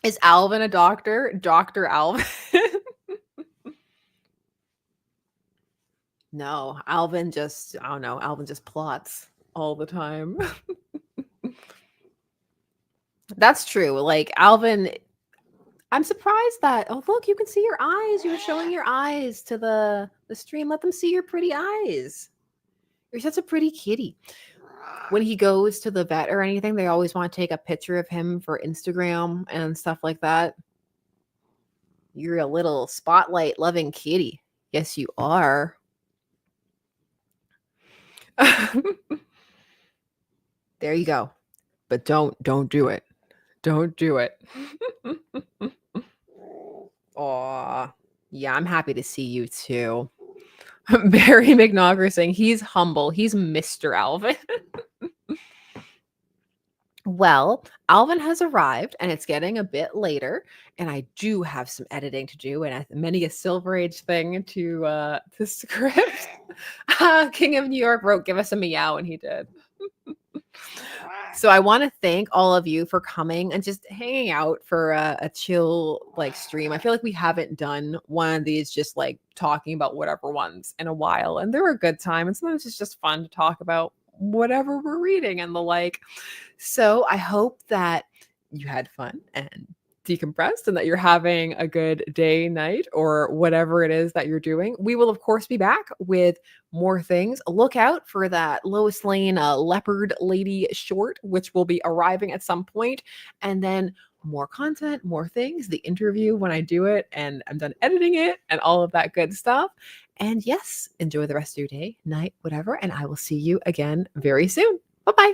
Is Alvin a doctor? Dr. Alvin? No, Alvin just, I don't know, Alvin just plots all the time. That's true. Like Alvin, I'm surprised that, oh, look, you can see your eyes. You're showing your eyes to the stream. Let them see your pretty eyes. You're such a pretty kitty. When he goes to the vet or anything, they always want to take a picture of him for Instagram and stuff like that. You're a little spotlight loving kitty. Yes, you are. There you go. But don't do it. Don't do it. Aw. Yeah, I'm happy to see you too. Barry McNogger saying he's humble. He's Mr. Alvin. Well, Alvin has arrived, and it's getting a bit later, and I do have some editing to do, and many a Silver Age thing to script. King of New York wrote, "Give us a meow," and he did. So I want to thank all of you for coming and just hanging out for a chill like stream. I feel like we haven't done one of these just like talking about whatever ones in a while, and they're a good time. And sometimes it's just fun to talk about whatever we're reading and the like. So I hope that you had fun and decompressed, and that you're having a good day, night, or whatever it is that you're doing. We will, of course, be back with more things. Look out for that Lois Lane Leopard Lady short, which will be arriving at some point, and then more content, more things, the interview when I do it and I'm done editing it and all of that good stuff. And yes, enjoy the rest of your day, night, whatever, and I will see you again very soon. Bye-bye.